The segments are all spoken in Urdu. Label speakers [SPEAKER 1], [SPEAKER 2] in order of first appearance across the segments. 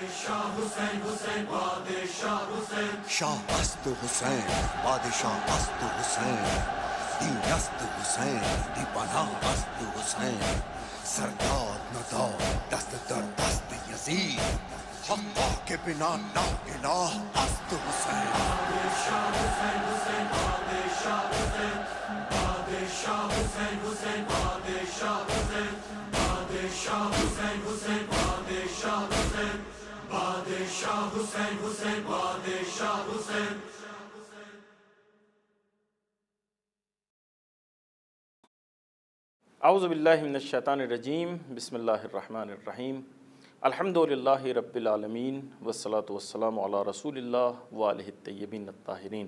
[SPEAKER 1] شاه است حسین، بادشاه است حسین، دین است حسین، دیوانه است حسین، سرداد نداد دست در دست یزید، حقا که بنا لا اله است حسین. بادشاه حسین حسین بادشاه حسین، بادشاه حسین حسین بادشاه حسین، بادشاه حسین حسین بادشاه حسین، بادشاه حسین حسین بادشاه حسین.
[SPEAKER 2] اعوذ باللہ من الشیطان الرجیم، بسم اللہ الرحمن الرحیم، الحمدللہ رب العالمین والصلاة والسلام علی رسول اللہ وآلہ الطیبین الطاہرین۔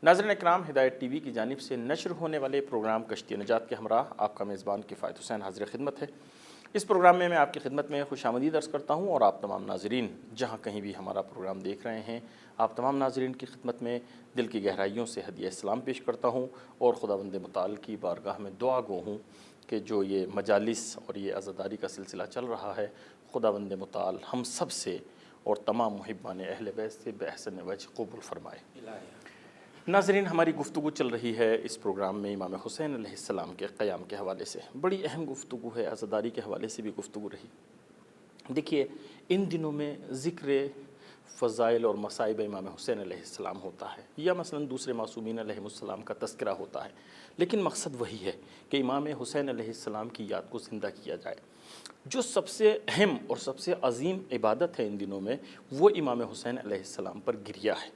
[SPEAKER 2] ناظرین اکرام، ہدایت ٹی وی کی جانب سے نشر ہونے والے پروگرام کشتی نجات کے ہمراہ آپ کا میزبان کفایت حسین حاضر خدمت ہے۔ اس پروگرام میں آپ کی خدمت میں خوش آمدید عرض کرتا ہوں، اور آپ تمام ناظرین جہاں کہیں بھی ہمارا پروگرام دیکھ رہے ہیں، آپ تمام ناظرین کی خدمت میں دل کی گہرائیوں سے ہدیہ اسلام پیش کرتا ہوں، اور خداوند متعال کی بارگاہ میں دعا گو ہوں کہ جو یہ مجالس اور یہ عزاداری کا سلسلہ چل رہا ہے، خداوند متعال ہم سب سے اور تمام محبان اہل بیت سے بحسن وجہ قبول فرمائے۔ ناظرین، ہماری گفتگو چل رہی ہے اس پروگرام میں امام حسین علیہ السلام کے قیام کے حوالے سے۔ بڑی اہم گفتگو ہے، عزاداری کے حوالے سے بھی گفتگو رہی۔ دیکھیے، ان دنوں میں ذکر فضائل اور مصائب امام حسین علیہ السلام ہوتا ہے، یا مثلا دوسرے معصومین علیہ السلام کا تذکرہ ہوتا ہے، لیکن مقصد وہی ہے کہ امام حسین علیہ السلام کی یاد کو زندہ کیا جائے۔ جو سب سے اہم اور سب سے عظیم عبادت ہے ان دنوں میں، وہ امام حسین علیہ السلام پر گریہ ہے۔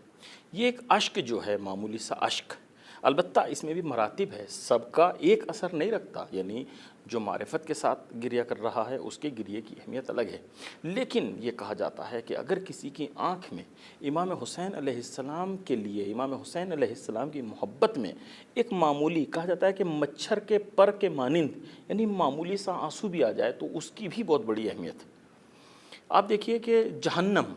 [SPEAKER 2] یہ ایک اشک جو ہے، معمولی سا اشک، البتہ اس میں بھی مراتب ہے، سب کا ایک اثر نہیں رکھتا، یعنی جو معرفت کے ساتھ گریہ کر رہا ہے اس کے گریہ کی اہمیت الگ ہے، لیکن یہ کہا جاتا ہے کہ اگر کسی کی آنکھ میں امام حسین علیہ السلام کے لیے، امام حسین علیہ السلام کی محبت میں ایک معمولی، کہا جاتا ہے کہ مچھر کے پر کے مانند، یعنی معمولی سا آنسو بھی آ جائے تو اس کی بھی بہت بڑی اہمیت ہے۔ آپ دیکھیے کہ جہنم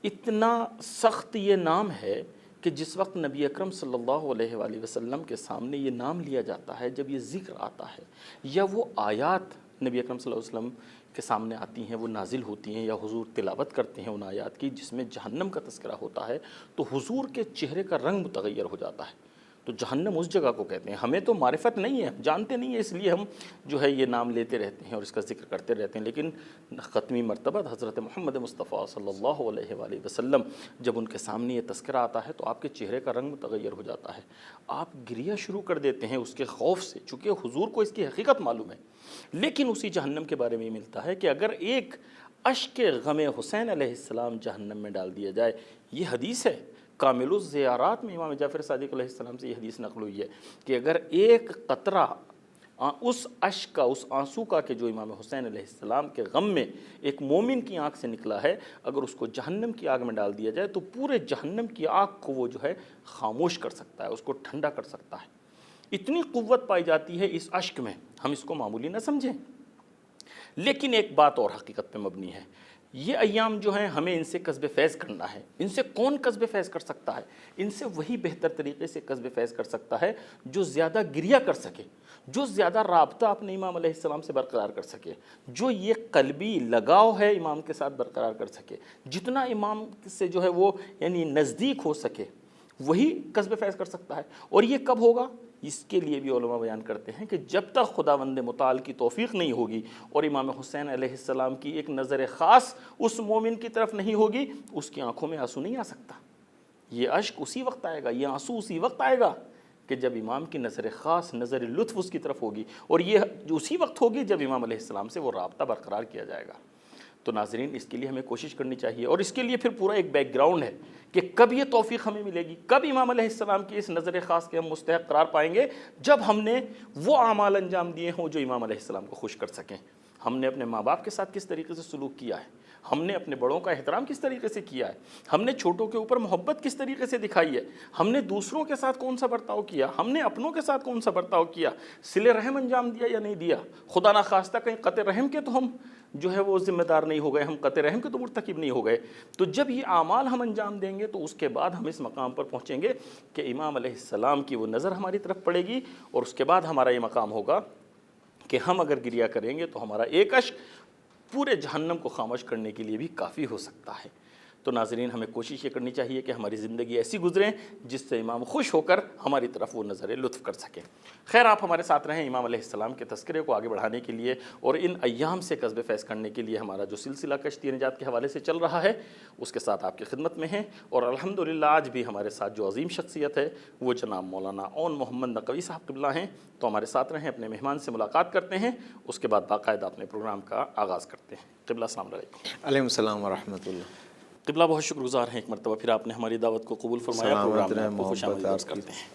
[SPEAKER 2] اتنا سخت یہ نام ہے کہ جس وقت نبی اکرم صلی اللہ علیہ وآلہ وسلم کے سامنے یہ نام لیا جاتا ہے، جب یہ ذکر آتا ہے یا وہ آیات نبی اکرم صلی اللہ علیہ وسلم کے سامنے آتی ہیں، وہ نازل ہوتی ہیں، یا حضور تلاوت کرتے ہیں ان آیات کی جس میں جہنم کا تذکرہ ہوتا ہے، تو حضور کے چہرے کا رنگ متغیر ہو جاتا ہے۔ تو جہنم اس جگہ کو کہتے ہیں۔ ہمیں تو معرفت نہیں ہے، جانتے نہیں ہیں، اس لیے ہم جو ہے یہ نام لیتے رہتے ہیں اور اس کا ذکر کرتے رہتے ہیں، لیکن ختمی مرتبہ حضرت محمد مصطفیٰ صلی اللہ علیہ وآلہ وسلم جب ان کے سامنے یہ تذکرہ آتا ہے تو آپ کے چہرے کا رنگ متغیر ہو جاتا ہے، آپ گریہ شروع کر دیتے ہیں اس کے خوف سے، چونکہ حضور کو اس کی حقیقت معلوم ہے۔ لیکن اسی جہنم کے بارے میں یہ ملتا ہے کہ اگر ایک اشک غم حسین علیہ السلام جہنم میں ڈال دیا جائے، یہ حدیث ہے، کامل الزیارات میں امام جعفر صادق علیہ السلام سے یہ حدیث نقل ہوئی ہے کہ اگر ایک قطرہ اس اشک کا، اس آنسو کا کہ جو امام حسین علیہ السلام کے غم میں ایک مومن کی آنکھ سے نکلا ہے، اگر اس کو جہنم کی آگ میں ڈال دیا جائے تو پورے جہنم کی آگ کو وہ جو ہے خاموش کر سکتا ہے، اس کو ٹھنڈا کر سکتا ہے۔ اتنی قوت پائی جاتی ہے اس اشک میں، ہم اس کو معمولی نہ سمجھیں۔ لیکن ایک بات اور حقیقت پہ مبنی ہے، یہ ایام جو ہیں ہمیں ان سے کسب فیض کرنا ہے۔ ان سے کون کسب فیض کر سکتا ہے؟ ان سے وہی بہتر طریقے سے کسب فیض کر سکتا ہے جو زیادہ گریہ کر سکے، جو زیادہ رابطہ اپنے امام علیہ السلام سے برقرار کر سکے، جو یہ قلبی لگاؤ ہے امام کے ساتھ برقرار کر سکے، جتنا امام سے جو ہے وہ یعنی نزدیک ہو سکے، وہی کسب فیض کر سکتا ہے۔ اور یہ کب ہوگا؟ اس کے لیے بھی علماء بیان کرتے ہیں کہ جب تک خداوند متعال کی توفیق نہیں ہوگی اور امام حسین علیہ السلام کی ایک نظر خاص اس مومن کی طرف نہیں ہوگی، اس کی آنکھوں میں آنسو نہیں آ سکتا۔ یہ اشک اسی وقت آئے گا، یہ آنسو اسی وقت آئے گا کہ جب امام کی نظر خاص، نظر لطف اس کی طرف ہوگی، اور یہ اسی وقت ہوگی جب امام علیہ السلام سے وہ رابطہ برقرار کیا جائے گا۔ تو ناظرین، اس کے لیے ہمیں کوشش کرنی چاہیے، اور اس کے لیے پھر پورا ایک بیک گراؤنڈ ہے کہ کب یہ توفیق ہمیں ملے گی، کب امام علیہ السلام کی اس نظر خاص کے ہم مستحق قرار پائیں گے، جب ہم نے وہ اعمال انجام دیے ہوں جو امام علیہ السلام کو خوش کر سکیں۔ ہم نے اپنے ماں باپ کے ساتھ کس طریقے سے سلوک کیا ہے، ہم نے اپنے بڑوں کا احترام کس طریقے سے کیا ہے، ہم نے چھوٹوں کے اوپر محبت کس طریقے سے دکھائی ہے، ہم نے دوسروں کے ساتھ کون سا برتاؤ کیا، ہم نے اپنوں کے ساتھ کون سا برتاؤ کیا، صلہ رحم انجام دیا یا نہیں دیا، خدا نخواستہ کہیں قطع رحم کے تو ہم جو ہے وہ ذمہ دار نہیں ہو گئے، ہم قطع رحم کے تو مرتکب نہیں ہو گئے۔ تو جب یہ اعمال ہم انجام دیں گے تو اس کے بعد ہم اس مقام پر پہنچیں گے کہ امام علیہ السلام کی وہ نظر ہماری طرف پڑے گی، اور اس کے بعد ہمارا یہ مقام ہوگا کہ ہم اگر گریہ کریں گے تو ہمارا ایک اشک پورے جہنم کو خاموش کرنے کے لیے بھی کافی ہو سکتا ہے۔ تو ناظرین، ہمیں کوشش یہ کرنی چاہیے کہ ہماری زندگی ایسی گزریں جس سے امام خوش ہو کر ہماری طرف وہ نظر لطف کر سکیں۔ خیر، آپ ہمارے ساتھ رہیں امام علیہ السلام کے تذکرے کو آگے بڑھانے کے لیے اور ان ایام سے قصب فیض کرنے کے لیے ہمارا جو سلسلہ کشتی نجات کے حوالے سے چل رہا ہے اس کے ساتھ آپ کی خدمت میں ہیں، اور الحمدللہ آج بھی ہمارے ساتھ جو عظیم شخصیت ہے وہ جناب مولانا اون محمد نقوی صاحب قبلہ ہیں۔ تو ہمارے ساتھ رہیں، اپنے مہمان سے ملاقات کرتے ہیں، اس کے بعد باقاعدہ اپنے پروگرام کا آغاز کرتے ہیں۔ قبلہ السلام علیکم۔
[SPEAKER 3] علیکم السلام ورحمۃ اللہ۔
[SPEAKER 2] قبلہ بہت شکر گزار ہیں، ایک مرتبہ پھر آپ نے ہماری دعوت کو قبول فرمایا، پروگرام میں آپ کو خوش آمدید عرض کرتے ہیں۔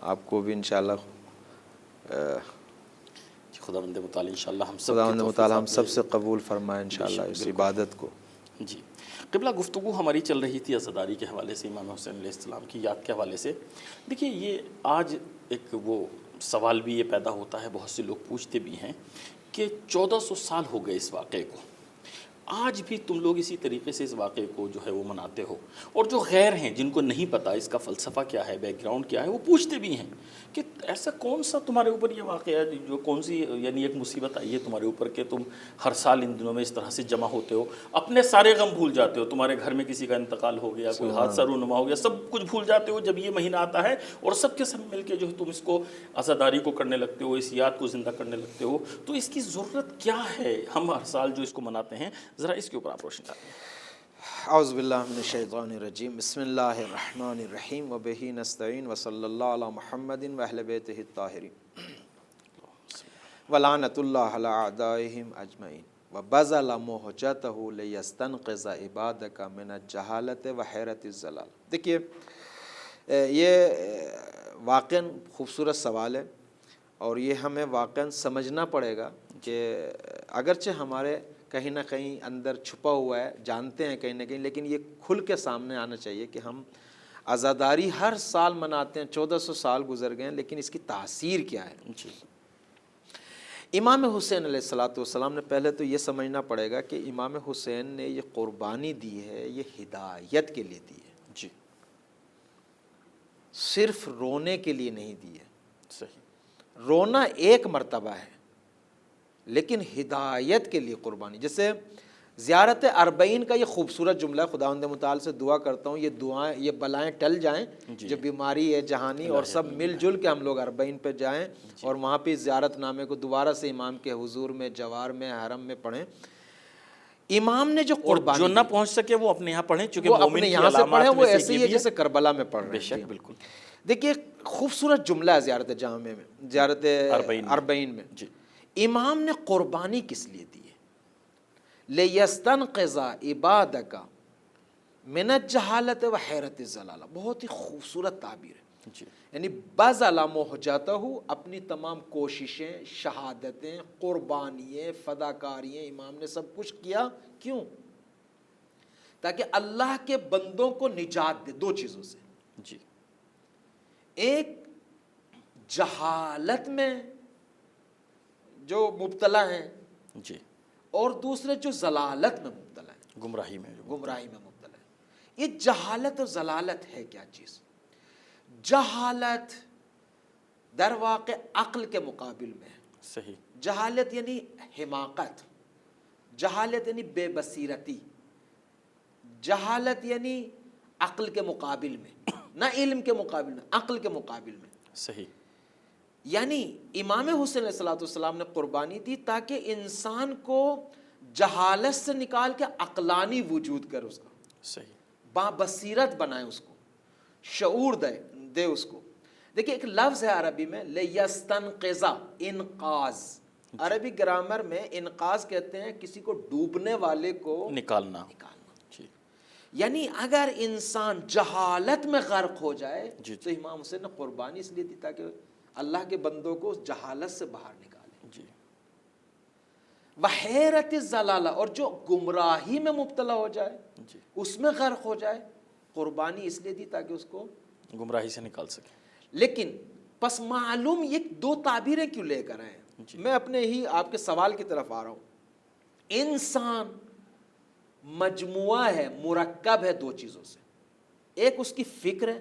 [SPEAKER 3] آپ کو بھی انشاءاللہ
[SPEAKER 2] خداوند متعال انشاءاللہ ہم
[SPEAKER 3] سب سے قبول فرمائے انشاءاللہ اس عبادت کو۔
[SPEAKER 2] جی قبلہ، گفتگو ہماری چل رہی تھی عزاداری کے حوالے سے، امام حسین علیہ السلام کی یاد کے حوالے سے۔ دیکھیے، یہ آج ایک وہ سوال بھی یہ پیدا ہوتا ہے، بہت سے لوگ پوچھتے بھی ہیں کہ 1400 سال ہو گئے اس واقعے کو، آج بھی تم لوگ اسی طریقے سے اس واقعے کو جو ہے وہ مناتے ہو، اور جو غیر ہیں جن کو نہیں پتہ اس کا فلسفہ کیا ہے، بیک گراؤنڈ کیا ہے، وہ پوچھتے بھی ہیں کہ ایسا کون سا تمہارے اوپر یہ واقعہ ہے، جو کون سی یعنی ایک مصیبت آئی ہے تمہارے اوپر کہ تم ہر سال ان دنوں میں اس طرح سے جمع ہوتے ہو، اپنے سارے غم بھول جاتے ہو، تمہارے گھر میں کسی کا انتقال ہو گیا، کوئی حادثہ رونما ہو گیا، سب کچھ بھول جاتے ہو جب یہ مہینہ آتا ہے، اور سب کے سب مل کے جو تم اس کو عزاداری کو کرنے لگتے ہو، اس یاد کو زندہ کرنے لگتے ہو۔ تو اس کی ضرورت کیا ہے، ہم ہر سال جو اس کو مناتے ہیں، ذرا اس کے اوپر آپ روشن ڈالیں۔
[SPEAKER 3] اعوذ باللہ من الشیطان الرجیم، بسم اللہ الرحمن الرحیم، وبہ نستعین، وصلی اللہ علی محمد واہل بیتہ الطاہرین، ولعنۃ اللہ علی اعدائہم اجمعین، وبذل مہجتہ لیستنقذ عبادک من الجہالۃ وحیرۃ الضلال۔ دیکھیے، یہ واقعاً خوبصورت سوال ہے، اور یہ ہمیں واقعاً سمجھنا پڑے گا کہ اگرچہ ہمارے کہیں نہ کہیں اندر چھپا ہوا ہے، جانتے ہیں کہیں نہ کہیں، لیکن یہ کھل کے سامنے آنا چاہیے کہ ہم عزاداری ہر سال مناتے ہیں، 1400 سال گزر گئے ہیں، لیکن اس کی تاثیر کیا ہے۔
[SPEAKER 2] جی،
[SPEAKER 3] امام حسین علیہ السلام نے پہلے تو یہ سمجھنا پڑے گا کہ امام حسین نے یہ قربانی دی ہے، یہ ہدایت کے لیے دی ہے،
[SPEAKER 2] جی،
[SPEAKER 3] صرف رونے کے لیے نہیں دی ہے۔
[SPEAKER 2] صحیح،
[SPEAKER 3] رونا ایک مرتبہ ہے، لیکن ہدایت کے لیے قربانی۔ جیسے زیارت اربعین کا یہ خوبصورت جملہ ہے، خداوند متعال سے دعا کرتا ہوں یہ بلائیں ٹل جائیں، جو بیماری ہے جہانی، اور سب مل جل کے ہم لوگ اربعین پہ جائیں اور وہاں پہ زیارت نامے کو دوبارہ سے امام کے حضور میں، جوار میں، حرم میں پڑھیں۔ امام نے جو قربانی،
[SPEAKER 2] جو نہ پہنچ سکے وہ اپنے یہاں پڑھیں، چونکہ
[SPEAKER 3] وہ
[SPEAKER 2] مومن
[SPEAKER 3] اپنے
[SPEAKER 2] کی
[SPEAKER 3] یہاں سے
[SPEAKER 2] علامات
[SPEAKER 3] پڑھیں، وہ
[SPEAKER 2] میں سے
[SPEAKER 3] ایسے ہی
[SPEAKER 2] یہ
[SPEAKER 3] ہے
[SPEAKER 2] بھی
[SPEAKER 3] جیسے کربلا میں پڑھ رہے
[SPEAKER 2] بے
[SPEAKER 3] ہیں۔
[SPEAKER 2] شک، بالکل۔
[SPEAKER 3] دیکھیے، خوبصورت جملہ ہے زیارت جامع میں، زیارت اربعین میں۔
[SPEAKER 2] جی،
[SPEAKER 3] امام نے قربانی کس لیے دی ہے؟ لِيَسْتَنْقِذَ عِبَادَكَ مِنَ الجَّهَالَةِ وَحَیرَةِ الضَّلَالَةِ۔ بہت ہی خوبصورت تعبیر ہے،
[SPEAKER 2] جی،
[SPEAKER 3] یعنی بَذَلَ مُحْجَتَهُ، اپنی تمام کوششیں، شہادتیں، قربانیاں، فداکاریاں امام نے سب کچھ کیا۔ کیوں؟ تاکہ اللہ کے بندوں کو نجات دے دو چیزوں سے،
[SPEAKER 2] جی،
[SPEAKER 3] ایک جہالت میں جو مبتلا ہیں،
[SPEAKER 2] جی،
[SPEAKER 3] اور دوسرے جو ضلالت میں مبتلا ہیں،
[SPEAKER 2] گمراہی میں،
[SPEAKER 3] گمراہی میں مبتلا ہے۔ یہ جہالت اور ضلالت ہے کیا چیز؟ جہالت در واقع عقل کے مقابل میں ہے۔
[SPEAKER 2] صحیح،
[SPEAKER 3] جہالت یعنی حماقت، جہالت یعنی بے بصیرتی، جہالت یعنی عقل کے مقابل میں، نہ علم کے مقابل میں، عقل کے مقابل میں۔
[SPEAKER 2] صحیح،
[SPEAKER 3] یعنی امام حسین علیہ السلام نے قربانی دی تاکہ انسان کو جہالت سے نکال کے عقلانی وجود کر اس کا،
[SPEAKER 2] صحیح،
[SPEAKER 3] با بصیرت بنائے اس کو، شعور دے اس کو۔ دیکھیں، ایک لفظ ہے عربی میں لیستنقذ، انقاذ۔ عربی گرامر میں انقاذ کہتے ہیں کسی کو ڈوبنے والے کو
[SPEAKER 2] نکالنا، جی،
[SPEAKER 3] یعنی اگر انسان جہالت میں غرق ہو جائے
[SPEAKER 2] جی،
[SPEAKER 3] تو امام حسین نے قربانی اس لیے دی تاکہ اللہ کے بندوں کو اس جہالت سے باہر نکالے۔
[SPEAKER 2] جی،
[SPEAKER 3] وحیرت الضلالہ، اور جو گمراہی میں مبتلا ہو جائے،
[SPEAKER 2] جی،
[SPEAKER 3] اس میں غرق ہو جائے، قربانی اس لیے دی تاکہ اس کو۔
[SPEAKER 2] گمراہی سے نکال سکے۔
[SPEAKER 3] لیکن پس معلوم یہ دو تعبیریں کیوں لے کر آئے ہیں؟
[SPEAKER 2] جی،
[SPEAKER 3] میں اپنے ہی آپ کے سوال کی طرف آ رہا ہوں۔ انسان مجموعہ ہے، مرکب ہے دو چیزوں سے، ایک اس کی فکر ہے،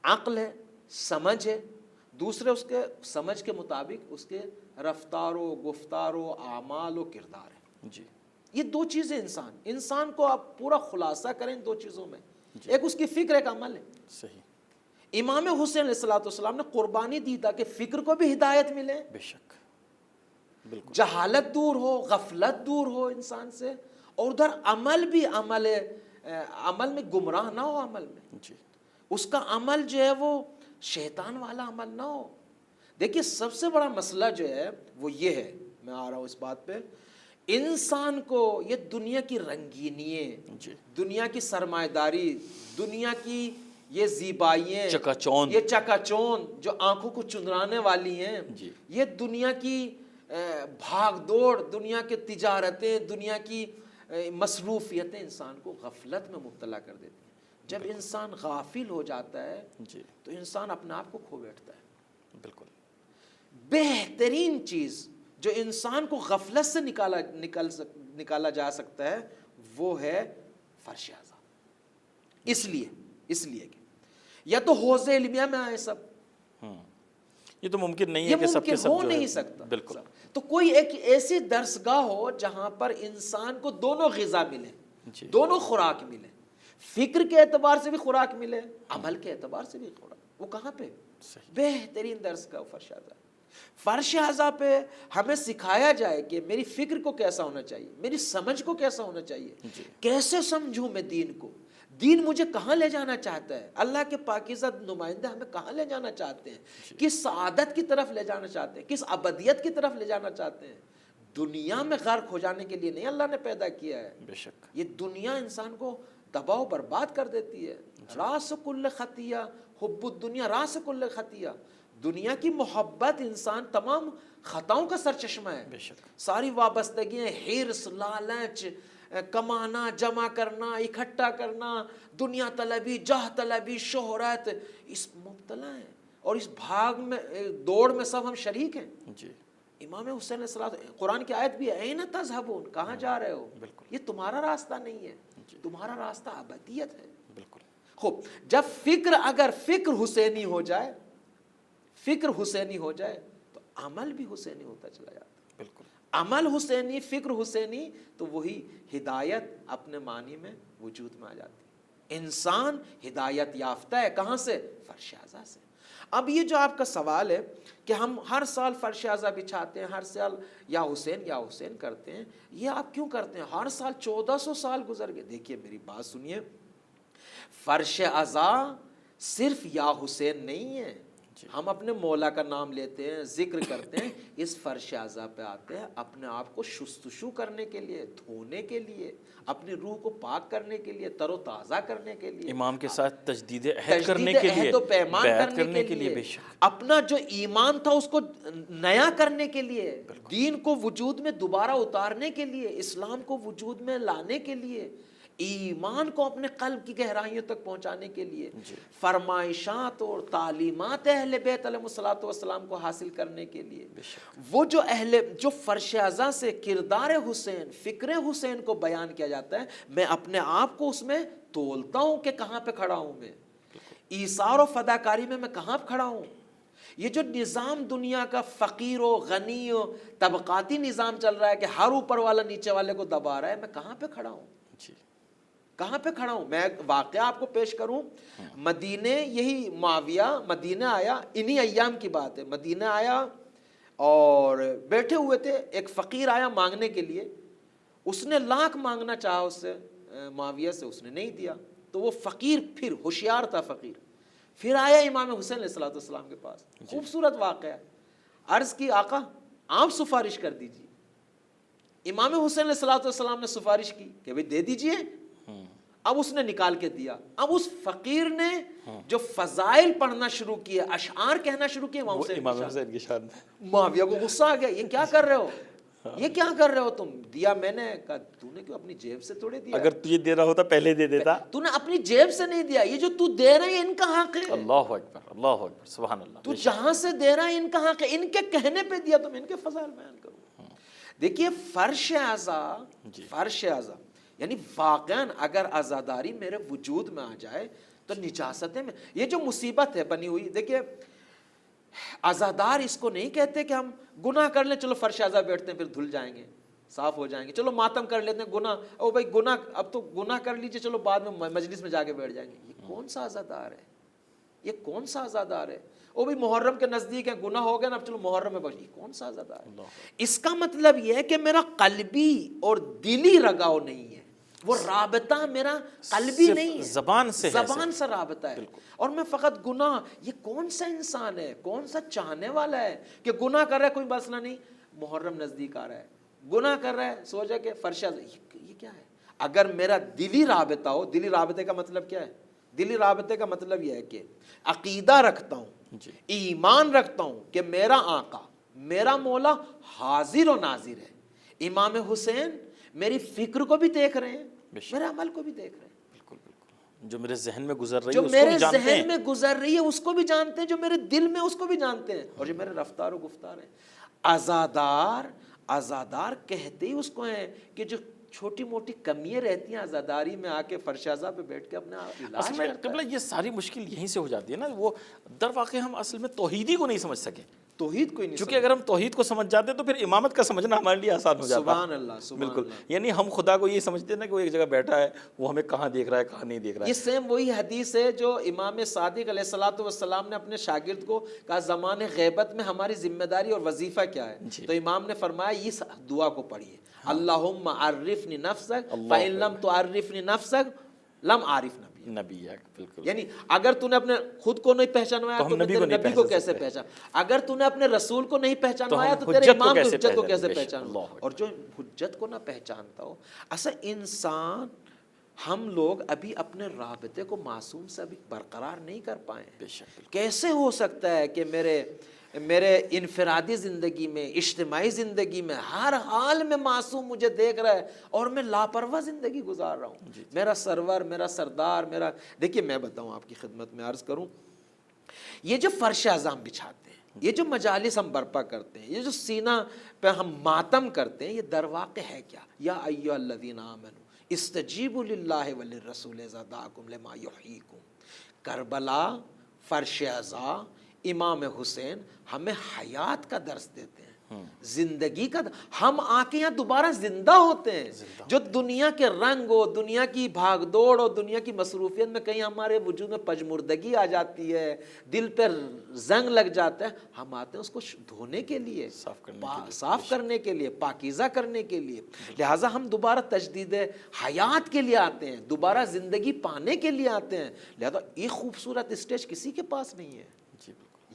[SPEAKER 3] عقل ہے، سمجھ ہے، دوسرے اس کے سمجھ کے مطابق اس کے رفتار و گفتار و اعمال و کردار ہے۔
[SPEAKER 2] جی،
[SPEAKER 3] یہ دو چیزیں انسان کو آپ پورا خلاصہ کریں دو چیزوں میں، ایک اس کی فکر، ایک عمل ہے.
[SPEAKER 2] صحیح.
[SPEAKER 3] امام حسین علیہ الصلوۃ والسلام نے قربانی دی تاکہ فکر کو بھی ہدایت ملے،
[SPEAKER 2] بے شک. بالکل.
[SPEAKER 3] جہالت دور ہو، غفلت دور ہو انسان سے، اور ادھر عمل بھی عمل میں گمراہ نہ ہو. عمل میں
[SPEAKER 2] جی.
[SPEAKER 3] اس کا عمل جو ہے وہ شیطان والا عمل نہ ہو. دیکھیے سب سے بڑا مسئلہ جو ہے وہ یہ ہے، میں آ رہا ہوں اس بات پہ، انسان کو یہ دنیا کی رنگینییں،
[SPEAKER 2] جی.
[SPEAKER 3] دنیا کی سرمایہ داری، دنیا کی یہ زیبائیاں،
[SPEAKER 2] چکا چوند،
[SPEAKER 3] یہ چکا چوند جو آنکھوں کو چندرانے والی ہیں،
[SPEAKER 2] جی.
[SPEAKER 3] یہ دنیا کی بھاگ دوڑ، دنیا کے تجارتیں، دنیا کی مصروفیتیں انسان کو غفلت میں مبتلا کر دیتی ہیں. جب انسان غافل ہو جاتا ہے
[SPEAKER 2] جی.
[SPEAKER 3] تو انسان اپنے آپ کو کھو بیٹھتا ہے.
[SPEAKER 2] بالکل.
[SPEAKER 3] بہترین چیز جو انسان کو غفلت سے نکالا جا سکتا ہے وہ ہے فرش اعضاء. اس لیے کہ یا تو حوض علمیہ میں آئے سب،
[SPEAKER 2] یہ تو ممکن نہیں ہے کہ سب کے سب
[SPEAKER 3] ہو
[SPEAKER 2] جو
[SPEAKER 3] نہیں
[SPEAKER 2] ہے.
[SPEAKER 3] سکتا.
[SPEAKER 2] بالکل.
[SPEAKER 3] تو کوئی ایک ایسی درسگاہ ہو جہاں پر انسان کو دونوں غذا ملے،
[SPEAKER 2] جی.
[SPEAKER 3] دونوں خوراک ملے، فکر کے اعتبار سے بھی خوراک ملے، عمل کے اعتبار سے بھی خوراک. وہ کہاں پہ؟
[SPEAKER 2] صحیح.
[SPEAKER 3] بہترین درسگاہ فرش اعضاء. فرش اعضاء پہ ہمیں سکھایا جائے کہ میری فکر کو کیسا ہونا چاہیے، میری سمجھ کو کیسا ہونا چاہیے،
[SPEAKER 2] جی.
[SPEAKER 3] کیسے سمجھوں میں دین کو، دین مجھے کہاں لے جانا چاہتا ہے، اللہ کے پاکیزہ نمائندے ہمیں کہاں لے جانا چاہتے ہیں، کس سعادت کی طرف لے جانا چاہتے ہیں، کس ابدیت کی طرف لے جانا چاہتے ہیں. دنیا میں غرق ہو جانے کے لیے نہیں اللہ نے پیدا کیا ہے.
[SPEAKER 2] بے شک.
[SPEAKER 3] یہ دنیا انسان کو تباہ و برباد کر دیتی ہے. راس کل خطیہ حب الدنیا، راس کل خطیہ، دنیا کی محبت انسان تمام خطاؤں کا سرچشمہ ہے.
[SPEAKER 2] بے شک.
[SPEAKER 3] ساری وابستگیاں، حرص، لالچ، کمانا، جمع کرنا، اکٹھا کرنا، دنیا طلبی، جاہ طلبی، شہرت، اس مبتلا ہیں اور اس بھاگ میں دوڑ میں سب ہم شریک ہیں.
[SPEAKER 2] جی.
[SPEAKER 3] امام حسین علیہ السلام، قرآن کی آیت بھی ہے، این تذہبون، کہاں جا رہے ہو؟
[SPEAKER 2] بالکل.
[SPEAKER 3] یہ تمہارا راستہ نہیں ہے، تمہارا راستہ ابدیت ہے.
[SPEAKER 2] بالکل.
[SPEAKER 3] خوب، جب اگر فکر حسینی ہو جائے، تو عمل بھی حسینی ہوتا چلا جاتا ہے.
[SPEAKER 2] بالکل.
[SPEAKER 3] عمل حسینی، فکر حسینی، تو وہی ہدایت اپنے معنی میں وجود میں آ جاتی ہے. انسان ہدایت یافتہ ہے کہاں سے؟ فرش اعضاء سے. اب یہ جو آپ کا سوال ہے کہ ہم ہر سال فرش اعضاء بچھاتے ہیں، ہر سال یا حسین کرتے ہیں، یہ آپ کیوں کرتے ہیں؟ ہر سال 1400 سال گزر گئے. دیکھیے میری بات سنیے، فرش اعضاء صرف یا حسین نہیں ہے. ہم اپنے مولا کا نام لیتے ہیں، ذکر کرتے ہیں، اس فرش اعضاء پہ آتے ہیں اپنے آپ کو شستشو کرنے کے لیے، دھونے کے لیے، اپنی روح کو پاک کرنے کے لیے، تر و تازہ کرنے کے لیے،
[SPEAKER 2] امام کے ساتھ تجدید عہد کرنے کے لیے،
[SPEAKER 3] عہد و پیمان
[SPEAKER 2] بیعت
[SPEAKER 3] کرنے کے لیے،
[SPEAKER 2] بے شک.
[SPEAKER 3] اپنا جو ایمان تھا اس کو نیا کرنے کے لیے، دین کو وجود میں دوبارہ اتارنے کے لیے، اسلام کو وجود میں لانے کے لیے، ایمان کو اپنے قلب کی گہرائیوں تک پہنچانے کے لیے، فرمائشات اور تعلیمات اہل بیت علیہ الصلوۃ والسلام کو حاصل کرنے کے لیے، وہ جو فرش اعضاء سے کردار حسین، فکر حسین کو بیان کیا جاتا ہے، میں اپنے آپ کو اس میں تولتا ہوں کہ کہاں پہ کھڑا ہوں میں، ایثار و فداکاری میں کہاں پہ کھڑا ہوں. یہ جو نظام دنیا کا فقیر و غنی و طبقاتی نظام چل رہا ہے کہ ہر اوپر والا نیچے والے کو دبا رہا ہے، میں کہاں پہ کھڑا ہوں؟ کہاں پہ کھڑا ہوں؟ میں واقعہ آپ کو پیش کروں. مدینے، یہی معاویہ مدینہ آیا، انہی ایام کی بات ہے، مدینہ آیا اور بیٹھے ہوئے تھے، ایک فقیر آیا مانگنے کے لیے، اس نے لاکھ مانگنا چاہا اس سے، معاویہ سے، اس نے نہیں دیا. تو وہ فقیر پھر ہوشیار تھا، فقیر پھر آیا امام حسین علیہ الصلوۃ والسلام کے پاس. خوبصورت واقعہ. عرض کی آقا آپ سفارش کر دیجیے. امام حسین علیہ الصلوۃ والسلام نے سفارش کی کہ بھئی دے دیجیے. اب اس نے نکال کے دیا. اب اس فقیر نے جو فضائل پڑھنا شروع کیے، اشعار کہنا شروع کیے امام حسین کی شان میں، معاویہ کو غصہ آ گیا، یہ کیا کر رہے ہو، یہ کیا کر رہے ہو تم؟ دیا میں نے. کہا تو نے کیوں اپنی جیب سے تھوڑے دیا؟
[SPEAKER 2] اگر تجھے دے رہا ہوتا پہلے دے دیتا.
[SPEAKER 3] تو نے اپنی جیب سے نہیں دیا، یہ جو تو دے رہا ہے ان کا حق ہے.
[SPEAKER 2] اللہ اکبر، اللہ اکبر، سبحان اللہ.
[SPEAKER 3] تو جہاں سے دے رہا ہے ان کا حق ہے، ان کے کہنے پہ دیا، تم ان کے فضائل بیان کرو. دیکھیے فرش اعضاء یعنی واقعاً اگر عزاداری میرے وجود میں آ جائے تو نجاستیں میں، یہ جو مصیبت ہے بنی ہوئی. دیکھیے عزادار اس کو نہیں کہتے کہ ہم گناہ کر لیں چلو فرش اعضاء بیٹھتے ہیں پھر دھل جائیں گے. صاف ہو جائیں گے. چلو ماتم کر لیتے ہیں, گناہ, او بھائی گناہ, اب تو گناہ کر لیجیے, چلو بعد میں مجلس میں جا کے بیٹھ جائیں گے. یہ کون سا عزادار ہے, یہ کون سا عزادار ہے؟ او بھائی محرم کے نزدیک ہے, گناہ ہو گیا نا, اب چلو محرم میں بچ. یہ کون سا عزادار ہے؟ اس کا مطلب یہ ہے کہ میرا قلبی اور دلی رگاؤ نہیں ہے, وہ رابطہ میرا قلبی نہیں ہے,
[SPEAKER 2] زبان سے
[SPEAKER 3] رابطہ ہے. اور میں فقط گناہ, یہ کون سا انسان ہے, کون سا چاہنے والا ہے کہ گناہ کر رہا ہے, کوئی مسئلہ نہیں, محرم نزدیک آ رہا ہے, گناہ کر رہا ہے, سوچا کہ فرشہ, یہ کیا ہے؟ اگر میرا دلی رابطہ ہو, دلی رابطے کا مطلب کیا ہے؟ دلی رابطے کا مطلب یہ ہے کہ عقیدہ رکھتا ہوں, ایمان رکھتا ہوں کہ میرا آقا, میرا مولا حاضر و ناظر ہے. امام حسین میری فکر کو بھی دیکھ رہے ہیں, میرے عمل کو بھی دیکھ رہے ہیں.
[SPEAKER 2] بالکل بالکل, جو میرے ذہن میں گزر رہی ہے
[SPEAKER 3] جو میرے ذہن میں گزر رہی ہے اس کو بھی جانتے ہیں, جو میرے دل میں اس کو بھی جانتے ہیں, اور جو میرے رفتار و گفتار ہیں. عزادار کہتے ہی اس کو ہیں کہ جو چھوٹی موٹی کمیاں رہتی ہیں عزاداری میں, آ کے فرش اعضا پہ بیٹھ کے اپنا علاج کرتا ہے.
[SPEAKER 2] قبلہ یہ ساری مشکل یہیں سے ہو جاتی ہے نا, وہ در واقع ہم اصل میں توحیدی کو نہیں سمجھ سکے.
[SPEAKER 3] توحید کو ہی نہیں,
[SPEAKER 2] چونکہ اگر ہم توحید کو سمجھ جاتے تو پھر امامت کا سمجھنا ہمارے لیے آسان ہو جاتا.
[SPEAKER 3] سبحان اللہ, سبحان
[SPEAKER 2] بالکل.
[SPEAKER 3] اللہ.
[SPEAKER 2] یعنی ہم خدا کو یہ سمجھتے ہیں نا کہ وہ ایک جگہ بیٹھا ہے, وہ ہمیں کہاں دیکھ رہا ہے, کہاں نہیں دیکھ رہا ہے.
[SPEAKER 3] یہ سیم وہی حدیث ہے جو امام صادق علیہ الصلوۃ والسلام نے اپنے شاگرد کو کہا, زمان غیبت میں ہماری ذمہ داری اور وظیفہ کیا ہے؟ تو امام نے فرمایا اس دعا کو پڑھیے, اللہم عرفنی نفسک فإن لم تعرفنی نفسک لم عارف
[SPEAKER 2] نبی. بالکل.
[SPEAKER 3] یعنی اگر تو نے اپنے خود کو نہیں پہچانوایا تو تیرے نبی کو کیسے پہچان, اگر تو نے اپنے رسول کو نہیں پہچانوایا تو تیرے امام کی حجت کو کیسے پہچان. اور جو حجت کو نہ پہچانتا ہو, اصل انسان, ہم لوگ ابھی اپنے رابطے کو معصوم سے ابھی برقرار نہیں کر پائے. کیسے ہو سکتا ہے کہ میرے انفرادی زندگی میں, اجتماعی زندگی میں ہر حال میں معصوم مجھے دیکھ رہا ہے اور میں لاپرواہ زندگی گزار رہا ہوں. میرا سرور, میرا سردار, میرا, دیکھیے میں بتاؤں آپ کی خدمت میں عرض کروں, یہ جو فرش اعظام بچھاتے ہیں, یہ جو مجالس ہم برپا کرتے ہیں, یہ جو سینہ پہ ہم ماتم کرتے ہیں, یہ در واقع ہے کیا؟ یا ایھا الذین آمنوا استجیبوا للہ وللرسول اذا دعاکم لما یحییکم. کربلا, فرش اعضا, امام حسین ہمیں حیات کا درس دیتے ہیں, زندگی کا. ہم آ کے یہاں دوبارہ زندہ ہوتے ہیں. جو دنیا کے رنگ ہو, دنیا کی بھاگ دوڑ اور دنیا کی مصروفیت میں کہیں ہمارے وجود میں پجمردگی آ جاتی ہے, دل پہ زنگ لگ جاتا ہے, ہم آتے ہیں اس کو دھونے کے لیے, صاف کرنے کے لیے, پاکیزہ کرنے کے لیے. لہٰذا ہم دوبارہ تجدید حیات کے لیے آتے ہیں, دوبارہ زندگی پانے کے لیے آتے ہیں. لہٰذا یہ خوبصورت اسٹیج کسی کے پاس نہیں ہے,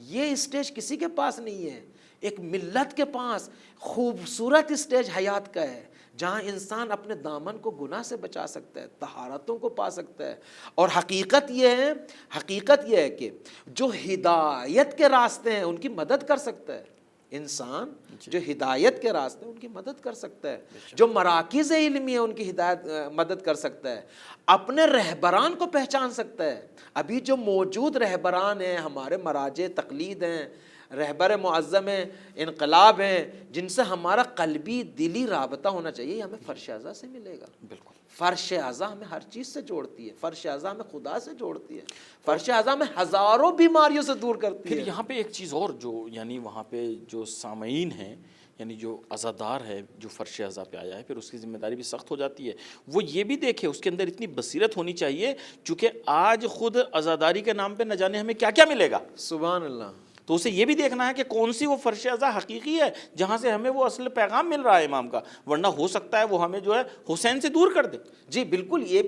[SPEAKER 3] یہ اسٹیج کسی کے پاس نہیں ہے. ایک ملت کے پاس خوبصورت اسٹیج حیات کا ہے, جہاں انسان اپنے دامن کو گناہ سے بچا سکتا ہے, طہارتوں کو پا سکتا ہے. اور حقیقت یہ ہے کہ جو ہدایت کے راستے ہیں ان کی مدد کر سکتا ہے انسان, جو ہدایت کے راستے ہیں ان کی مدد کر سکتا ہے, جو مراکز علمی ہے ان کی ہدایت مدد کر سکتا ہے, اپنے رہبران کو پہچان سکتا ہے. ابھی جو موجود رہبران ہیں, ہمارے مراجع تقلید ہیں, رہبر معظم ہیں, انقلاب ہیں, جن سے ہمارا قلبی دلی رابطہ ہونا چاہیے, یہ ہمیں فرش اعضا سے ملے گا. بالکل. فرش اعضا ہمیں ہر چیز سے جوڑتی ہے, فرش اعضا ہمیں خدا سے جوڑتی ہے, فرش اعضا ہمیں ہزاروں بیماریوں سے دور کرتی ہے.
[SPEAKER 2] پھر یہاں پہ ایک چیز اور, جو یعنی وہاں پہ جو سامعین ہیں, یعنی جو عزادار ہے جو فرش اعضا پہ آیا ہے, پھر اس کی ذمہ داری بھی سخت ہو جاتی ہے. وہ یہ بھی دیکھے, اس کے اندر اتنی بصیرت ہونی چاہیے, چونکہ آج خود عزاداری کے نام پہ نہ جانے ہمیں کیا کیا ملے گا.
[SPEAKER 3] سبحان اللہ.
[SPEAKER 2] تو اسے یہ بھی دیکھنا ہے کہ کون سی وہ فرش اعضا حقیقی ہے جہاں سے ہمیں وہ اصل پیغام مل رہا ہے امام کا, ورنہ ہو سکتا ہے وہ ہمیں جو ہے حسین سے دور کر دے.
[SPEAKER 3] جی بالکل, یہ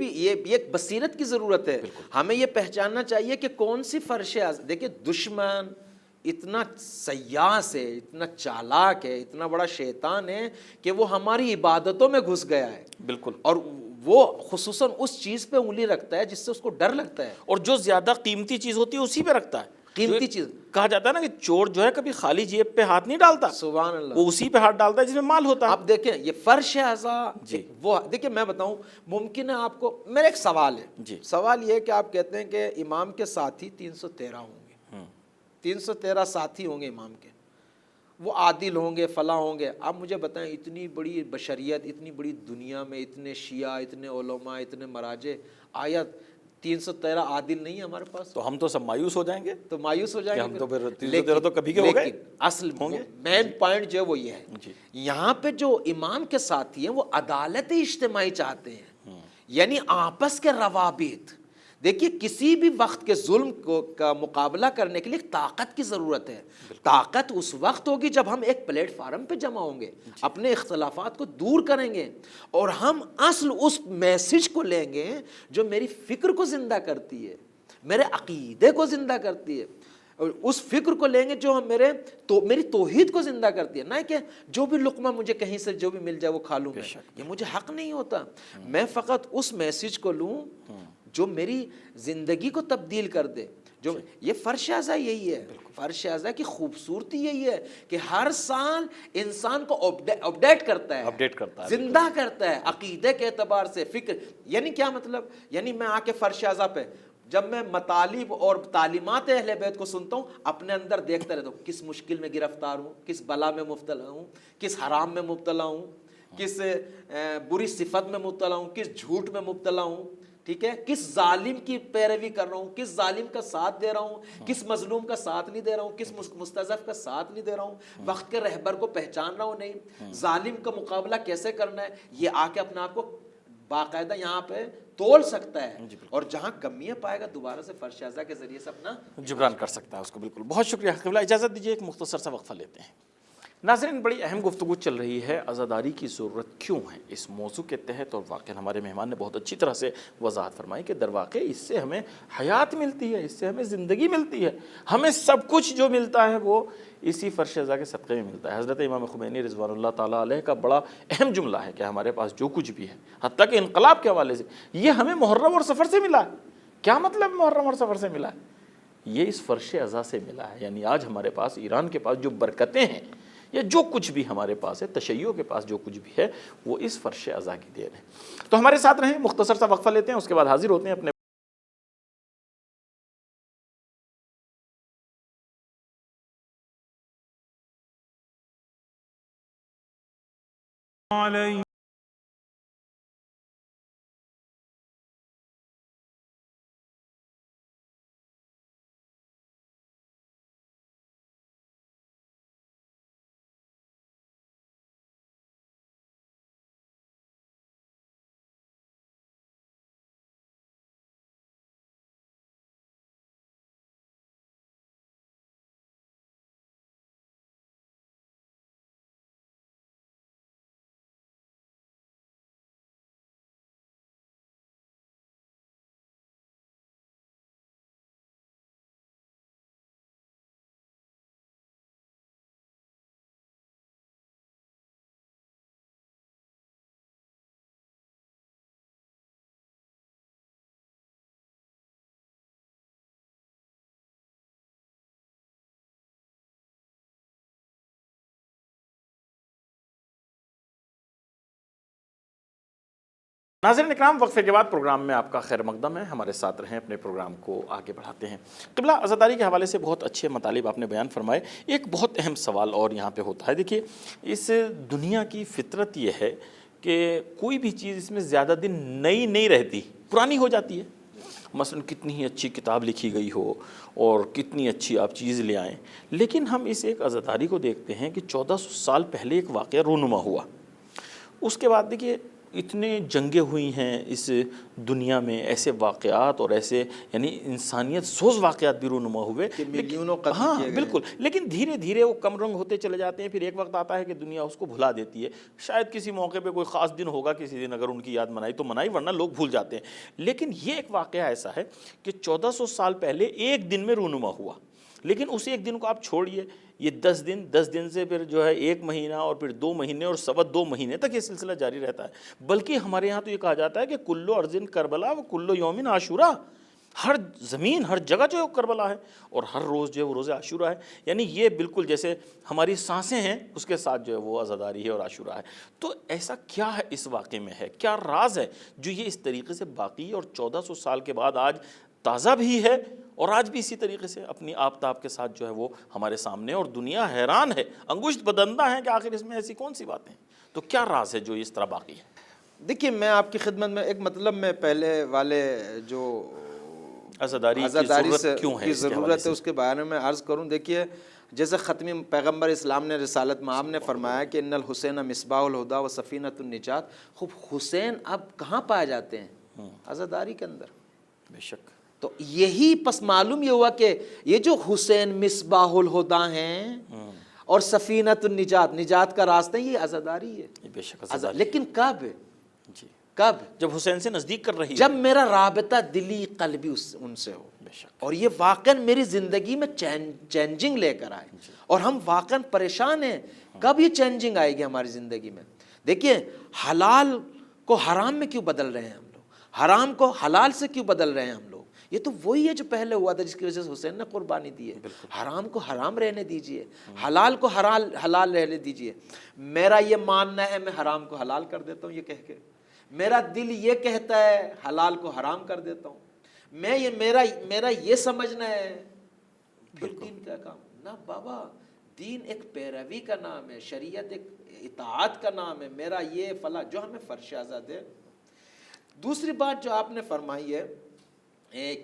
[SPEAKER 3] ایک بصیرت کی ضرورت ہے. ہمیں یہ پہچاننا چاہیے کہ کون سی فرش اعضا. دیکھیں دشمن اتنا سیاس ہے, اتنا چالاک ہے, اتنا بڑا شیطان ہے کہ وہ ہماری عبادتوں میں گھس گیا ہے.
[SPEAKER 2] بالکل.
[SPEAKER 3] اور وہ خصوصاً اس چیز پہ انگلی رکھتا ہے جس سے اس کو ڈر لگتا ہے,
[SPEAKER 2] اور جو زیادہ قیمتی چیز ہوتی ہے اسی پہ رکھتا ہے.
[SPEAKER 3] قیمتی چیز
[SPEAKER 2] کہا جاتا ہے نا کہ چور جو ہے کبھی خالی جیب پہ ہاتھ نہیں ڈالتا.
[SPEAKER 3] سبحان اللہ.
[SPEAKER 2] وہ اسی پہ ہاتھ ڈالتا ہے جس میں مال ہوتا ہے.
[SPEAKER 3] آپ دیکھیں یہ فرش اعضا, وہ دیکھیں میں بتاؤں, ممکن ہے آپ کو, میرا ایک سوال ہے. سوال یہ ہے کہ آپ کہتے ہیں کہ امام کے ساتھی 313 ہوں گے, 313 ساتھی ہوں گے امام کے, وہ عادل ہوں گے, فلاں ہوں گے. آپ مجھے بتائیں, اتنی بڑی بشریت, اتنی بڑی دنیا میں اتنے شیعہ, اتنے علماء, اتنے مراجع, آیا 313 عادل نہیں ہے ہمارے پاس،
[SPEAKER 2] تو ہم تو سب مایوس ہو جائیں گے،
[SPEAKER 3] تو مایوس ہو جائیں
[SPEAKER 2] کہ
[SPEAKER 3] گے
[SPEAKER 2] ہم تو پھر 313 تو کبھی کے ہو گئے۔
[SPEAKER 3] لیکن اصل مین پوائنٹ جو ہے وہ یہ ہے، یہاں پہ جو امام کے ساتھی ہیں وہ عدالت اجتماعی چاہتے ہیں، یعنی آپس کے روابط۔ دیکھیے کسی بھی وقت کے ظلم کا مقابلہ کرنے کے لیے طاقت کی ضرورت ہے، طاقت اس وقت ہوگی جب ہم ایک پلیٹ فارم پہ جمع ہوں گے، اپنے اختلافات کو دور کریں گے، اور ہم اصل اس میسج کو لیں گے جو میری فکر کو زندہ کرتی ہے، میرے عقیدے کو زندہ کرتی ہے، اور اس فکر کو لیں گے جو ہم میری توحید کو زندہ کرتی ہے، نہ کہ جو بھی لقمہ مجھے کہیں سے جو بھی مل جائے وہ کھا لوں میں، یہ مجھے حق نہیں ہوتا۔ میں فقط اس میسج کو لوں جو میری زندگی کو تبدیل کر دے، جو یہ فرش اعضاء یہی ہے، فرش اعضاء کی خوبصورتی یہی ہے کہ ہر سال انسان کو اپڈیٹ کرتا ہے، زندہ کرتا ہے عقیدے کے اعتبار سے، فکر۔ یعنی کیا مطلب؟ یعنی میں آ کے فرش اعضاء پہ جب میں مطالب اور تعلیمات اہل بیت کو سنتا ہوں، اپنے اندر دیکھتا رہتا ہوں کس مشکل میں گرفتار ہوں، کس بلا میں مبتلا ہوں، کس حرام میں مبتلا ہوں، کس بری صفت میں مبتلا ہوں، کس جھوٹ میں مبتلا ہوں، ٹھیک ہے، کس ظالم کی پیروی کر رہا ہوں، کس ظالم کا ساتھ دے رہا ہوں، کس مظلوم کا ساتھ نہیں دے رہا ہوں، کس مستضعف کا ساتھ نہیں دے رہا ہوں، وقت کے رہبر کو پہچان رہا ہوں نہیں، ظالم کا مقابلہ کیسے کرنا ہے، یہ آ کے اپنے آپ کو باقاعدہ یہاں پہ تول سکتا ہے، اور جہاں کمیاں پائے گا دوبارہ سے فرش اعضاء کے ذریعے سے اپنا
[SPEAKER 2] جبران کر سکتا ہے اس کو۔ بالکل، بہت شکریہ قبلہ، اجازت دیجیے ایک مختصر سا وقفہ لیتے ہیں۔ ناظرین، بڑی اہم گفتگو چل رہی ہے، عزاداری کی ضرورت کیوں ہے، اس موضوع کے تحت، اور واقعاً ہمارے مہمان نے بہت اچھی طرح سے وضاحت فرمائی کہ در واقع اس سے ہمیں حیات ملتی ہے، اس سے ہمیں زندگی ملتی ہے، ہمیں سب کچھ جو ملتا ہے وہ اسی فرش اعضاء کے صدقے میں ملتا ہے۔ حضرت امام خمینی رضوان اللہ تعالیٰ علیہ کا بڑا اہم جملہ ہے کہ ہمارے پاس جو کچھ بھی ہے، حتیٰ کہ انقلاب کے حوالے سے، یہ ہمیں محرم اور سفر سے ملا ہے۔ کیا مطلب محرم اور سفر سے ملا ہے؟ یہ اس فرش اعضاء سے ملا ہے، یعنی آج ہمارے پاس، ایران کے پاس جو برکتیں ہیں، یا جو کچھ بھی ہمارے پاس ہے، تشیع کے پاس جو کچھ بھی ہے، وہ اس فرش اعضاء کی دین ہے۔ تو ہمارے ساتھ رہیں، مختصر سا وقفہ لیتے ہیں، اس کے بعد حاضر ہوتے ہیں اپنے ناظرین اکرام، وقفے کے بعد پروگرام میں آپ کا خیر مقدم ہے، ہمارے ساتھ رہیں، اپنے پروگرام کو آگے بڑھاتے ہیں۔ قبلہ، عزاداری کے حوالے سے بہت اچھے مطالب آپ نے بیان فرمائے۔ ایک بہت اہم سوال اور یہاں پہ ہوتا ہے، دیکھیے اس دنیا کی فطرت یہ ہے کہ کوئی بھی چیز اس میں زیادہ دن نئی نہیں رہتی، پرانی ہو جاتی ہے۔ مثلا کتنی ہی اچھی کتاب لکھی گئی ہو اور کتنی اچھی آپ چیز لے آئیں، لیکن ہم اس ایک عزاداری کو دیکھتے ہیں کہ 1400 سال پہلے ایک واقعہ رونما ہوا، اس کے بعد دیکھیے اتنے جنگیں ہوئی ہیں اس دنیا میں، ایسے واقعات اور ایسے یعنی انسانیت سوز واقعات بھی رونما ہوئے،
[SPEAKER 3] ملینوں قتل
[SPEAKER 2] ہاں
[SPEAKER 3] کیے گئے۔
[SPEAKER 2] بالکل، لیکن دھیرے دھیرے وہ کم رنگ ہوتے چلے جاتے ہیں، پھر ایک وقت آتا ہے کہ دنیا اس کو بھلا دیتی ہے۔ شاید کسی موقع پہ کوئی خاص دن ہوگا، کسی دن اگر ان کی یاد منائی تو منائی، ورنہ لوگ بھول جاتے ہیں۔ لیکن یہ ایک واقعہ ایسا ہے کہ 1400 سال پہلے ایک دن میں رونما ہوا، لیکن اس ایک دن کو آپ چھوڑیے، یہ 10 دن سے پھر جو ہے 1 مہینہ اور پھر 2 مہینے اور سوا 2 مہینے تک یہ سلسلہ جاری رہتا ہے۔ بلکہ ہمارے یہاں تو یہ کہا جاتا ہے کہ کلو ارضن کربلا و کلو یومن عاشورا، ہر زمین ہر جگہ جو ہے وہ کربلا ہے، اور ہر روز جو ہے وہ روز عاشورا ہے۔ یعنی یہ بالکل جیسے ہماری سانسیں ہیں اس کے ساتھ جو ہے وہ عزاداری ہے اور عاشورا ہے۔ تو ایسا کیا ہے اس واقعے میں، ہے کیا راز ہے جو یہ اس طریقے سے باقی ہے، اور 1400 سال کے بعد آج تازہ بھی ہے، اور آج بھی اسی طریقے سے اپنی آفتاب کے ساتھ جو ہے وہ ہمارے سامنے، اور دنیا حیران ہے، انگشت بدندہ ہے کہ آخر اس میں ایسی کون سی باتیں ہیں؟ تو کیا راز ہے جو اس طرح باقی ہے؟
[SPEAKER 3] دیکھیے میں آپ کی خدمت میں ایک مطلب میں پہلے والے جو
[SPEAKER 2] عزاداری
[SPEAKER 3] عزاداری
[SPEAKER 2] کی
[SPEAKER 3] سے
[SPEAKER 2] ضرورت کیوں ہے؟
[SPEAKER 3] کی
[SPEAKER 2] اس کے حوالے
[SPEAKER 3] ضرورت
[SPEAKER 2] سے
[SPEAKER 3] ہے، اس کے بارے میں عرض کروں. دیکھیے جیسے ختمی پیغمبر اسلام نے رسالت مآب نے فرمایا کہ ان الحسین مصباح الہدا و سفینۃ النجات. خوب حسین اب کہاں پائے جاتے ہیں؟ عزاداری کے اندر.
[SPEAKER 2] بے شک.
[SPEAKER 3] تو یہی پس معلوم یہ ہوا کہ یہ جو حسین مصباح الہدا ہیں اور سفینۃ النجات، نجات کا راستہ، یہ عزاداری ہے.
[SPEAKER 2] بے شک عزاداری.
[SPEAKER 3] لیکن کب؟
[SPEAKER 2] جی
[SPEAKER 3] کب؟
[SPEAKER 2] جب حسین سے نزدیک کر رہی
[SPEAKER 3] جب میرا رابطہ دلی قلبی ان سے ہو.
[SPEAKER 2] بے شک.
[SPEAKER 3] اور یہ واقعاً میری زندگی میں چینجنگ لے کر آئے. اور ہم واقعاً پریشان ہیں کب یہ چینجنگ آئے گی ہماری زندگی میں. دیکھیے حلال کو حرام میں کیوں بدل رہے ہیں ہم لوگ، حرام کو حلال سے کیوں بدل رہے ہیں ہم لوگ. یہ تو وہی ہے جو پہلے ہوا تھا، جس کی وجہ سے حسین نے قربانی دی ہے. حرام کو حرام رہنے دیجئے، حلال کو حلال رہنے دیجئے. میرا یہ ماننا ہے میں حرام کو حلال کر دیتا ہوں یہ کہہ کے، میرا دل یہ کہتا ہے حلال کو حرام کر دیتا ہوں. میں یہ میرا یہ سمجھنا ہے پھر دین کا کام نہ بابا. دین ایک پیروی کا نام ہے، شریعت ایک اطاعت کا نام ہے. میرا یہ فلاں جو ہمیں فرش آزاد ہے. دوسری بات جو آپ نے فرمائی ہے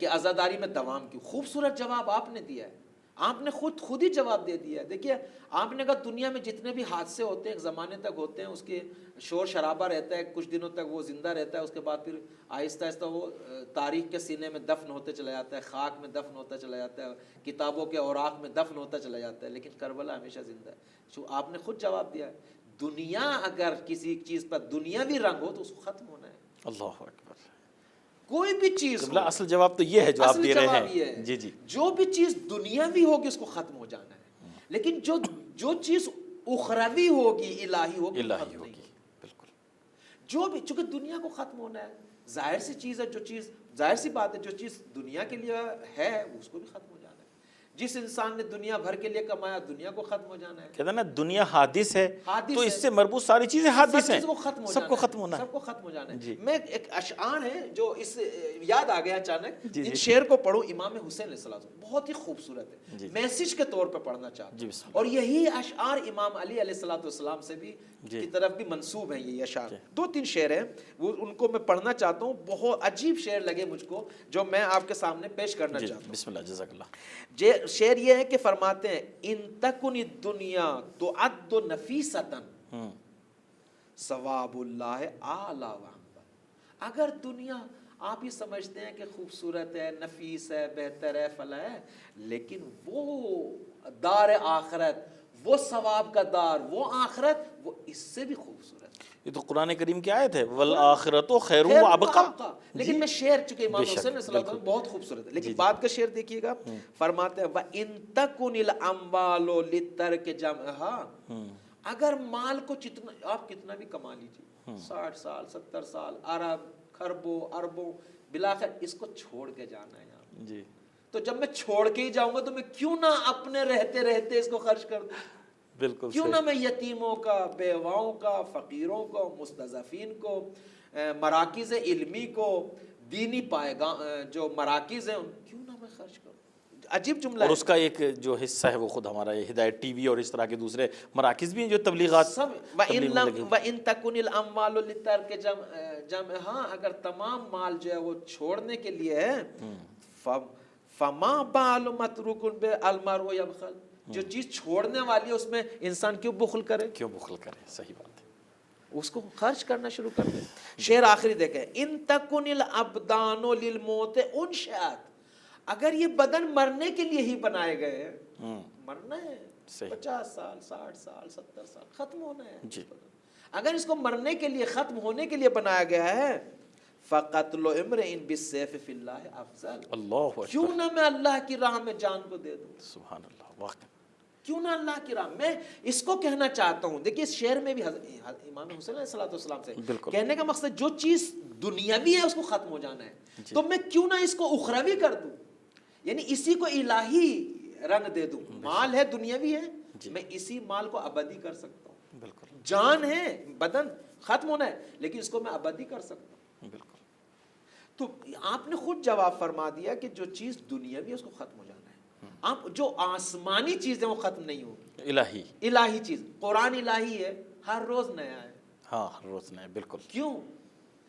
[SPEAKER 3] کہ عزاداری میں دوام کی، خوبصورت جواب آپ نے دیا ہے. آپ نے خود ہی جواب دے دیا ہے. دیکھیے آپ نے کہا دنیا میں جتنے بھی حادثے ہوتے ہیں ایک زمانے تک ہوتے ہیں، اس کے شور شرابہ رہتا ہے، کچھ دنوں تک وہ زندہ رہتا ہے، اس کے بعد پھر آہستہ آہستہ وہ تاریخ کے سینے میں دفن ہوتے چلا جاتا ہے، خاک میں دفن ہوتا چلا جاتا ہے، کتابوں کے اوراق میں دفن ہوتا چلا جاتا ہے. لیکن کربلا ہمیشہ زندہ ہے. جو آپ نے خود جواب دیا ہے. دنیا اگر کسی چیز پر دنیاوی رنگ ہو تو اس کو ختم ہونا ہے.
[SPEAKER 2] اللہ اکبر. کوئی
[SPEAKER 3] بھی چیز ہو،
[SPEAKER 2] اصل جواب تو یہ ہے جو آپ دے رہے ہیں. جی جی.
[SPEAKER 3] جو بھی چیز دنیاوی ہوگی اس کو ختم ہو جانا ہے. لیکن جو چیز اخروی ہوگی، الہی ہوگی،
[SPEAKER 2] الہی ہوگی. بالکل.
[SPEAKER 3] جو بھی، چونکہ دنیا کو ختم ہونا ہے، ظاہر سی چیز ہے، جو چیز ظاہر سی بات ہے، جو چیز دنیا کے لیے ہے اس کو بھی ختم ہو جانا ہے. جس انسان نے دنیا بھر کے لیے کمایا دنیا کو ختم ہو جانا ہے.
[SPEAKER 2] کہتے ہیں نا دنیا حادث ہے، تو اس سے مربوط ساری چیزیں حادث ہیں، سب کو ختم ہونا ہے.
[SPEAKER 3] سب کو ختم ہو جانا ہے.
[SPEAKER 2] جی.
[SPEAKER 3] میں ایک اشعار ہے جو اس یاد آ گیا اچانک.
[SPEAKER 2] جی
[SPEAKER 3] ان شعر کو پڑھوں. امام حسین علیہ السلام بہت ہی خوبصورت ہے.
[SPEAKER 2] جی.
[SPEAKER 3] میسج کے طور پہ پڑھنا چاہتا ہوں.
[SPEAKER 2] جی بسم
[SPEAKER 3] اور یہی اشعار امام علی علیہ السلام سے بھی کی طرف بھی منسوب ہیں. یہ اشعار 2-3 شعر ہیں، وہ ان کو میں پڑھنا چاہتا ہوں. بہت عجیب شعر لگے مجھ کو جو میں آپ کے سامنے پیش کرنا چاہتا ہوں.
[SPEAKER 2] بسم اللہ. جزاک اللہ.
[SPEAKER 3] شعر یہ ہے کہ فرماتے ہیں ان تکن الدنیا تعد نفیسۃ ثواب اللہ اعلی وانبا. اگر دنیا آپ یہ سمجھتے ہیں کہ خوبصورت ہے، نفیس ہے، بہتر ہے، فلاں ہے، لیکن وہ دار آخرت، وہ ثواب کا دار، وہ آخرت، وہ اس سے بھی خوبصورت.
[SPEAKER 2] یہ تو قرآن کریم کی آیت ہے، والآخرۃ خیر و ابقیٰ.
[SPEAKER 3] لیکن میں شعر چونکہ امام حسین علیہ السلام بہت خوبصورت ہے، لیکن بعد کا شعر دیکھیے گا. فرماتے ہیں وَإِن تَكُنِ الْأَمْوَالُ لِلتَّرْكِ جَمْعِهَا. اگر مال کو آپ کتنا بھی کما لیجیے، 60 سال 70 سال، ارب خربوں اربوں، بلاخر اس کو چھوڑ کے جانا ہے یہاں.
[SPEAKER 2] جی.
[SPEAKER 3] تو جب میں چھوڑ کے ہی جاؤں گا تو میں کیوں نہ اپنے رہتے رہتے اس کو خرچ کر دوں.
[SPEAKER 2] بالکل.
[SPEAKER 3] کیوں نہ میں یتیموں کا، بیواؤں کا، فقیروں کو، مستضعفین کو، مراکز علمی کو، دینی پائیگاہ جو مراکز ہیں ان کیوں نہ میں خرچ کروں. عجیب جملہ
[SPEAKER 2] اور
[SPEAKER 3] ہے.
[SPEAKER 2] اس کا ایک جو حصہ ہے وہ خود ہمارا یہ ہدایت ٹی وی اور اس طرح کے دوسرے مراکز بھی ہیں جو تبلیغات
[SPEAKER 3] سب. وَإِن تَكُنِ الْأَمْوَالُ لِلتَّرْكِ جَمْعِهَا. اگر تمام مال جو ہے وہ چھوڑنے کے لیے ہے، فَمَا بَالُ مَتْرُوكٌ بِالْمَرْءُ يَبْخَلُ. جو چیز چھوڑنے والی ہے اس میں انسان کیوں بخل کرے؟
[SPEAKER 2] کیوں بخل کرے؟ صحیح بات ہے.
[SPEAKER 3] اس کو خرچ کرنا شروع کر دے. شعر آخری دیکھیں. ان تکن الابدان للموت انشأت. اگر یہ بدن مرنے کے لیے ہی بنائے گئے ہیں، مرنا ہے 50 سال 60 سال 70 سال، ختم ہونا ہے.
[SPEAKER 2] جی.
[SPEAKER 3] اگر اس کو مرنے کے لیے، ختم ہونے کے لیے بنایا گیا ہے، فَقَتْلُ امْرِئٍ بِالسَّيْفِ فِي اللَّهِ أَفْضَلُ.
[SPEAKER 2] اللہ اکبر.
[SPEAKER 3] کیوں نہ میں اللہ کی راہ میں جان کو دے دوں.
[SPEAKER 2] سبحان اللہ. واقعی
[SPEAKER 3] کیوں نہ اللہ کی راہ میں اس کو کہنا چاہتا ہوں. دیکھیے اس شعر میں بھی امام حسین علیہ السلام سے کہنے کا مقصد جو چیز دنیاوی ہے اس کو ختم ہو جانا ہے، تو میں کیوں نہ اس کو اخروی کر دوں، یعنی اسی کو الہی رنگ دے دوں. مال ہے، دنیاوی ہے، میں اسی مال کو ابدی کر سکتا ہوں.
[SPEAKER 2] بالکل.
[SPEAKER 3] جان ہے، بدن ختم ہونا ہے، لیکن اس کو میں ابدی کر سکتا ہوں.
[SPEAKER 2] بالکل.
[SPEAKER 3] تو آپ نے خود جواب فرما دیا کہ جو چیز دنیاوی ہے اس کو ختم ہو جانا ہے. آپ جو آسمانی چیز ہے وہ ختم نہیں ہوگی. الہی چیز، قرآن الہی ہے، ہر روز نیا ہے.
[SPEAKER 2] ہاں ہر روز نیا. بالکل.
[SPEAKER 3] کیوں؟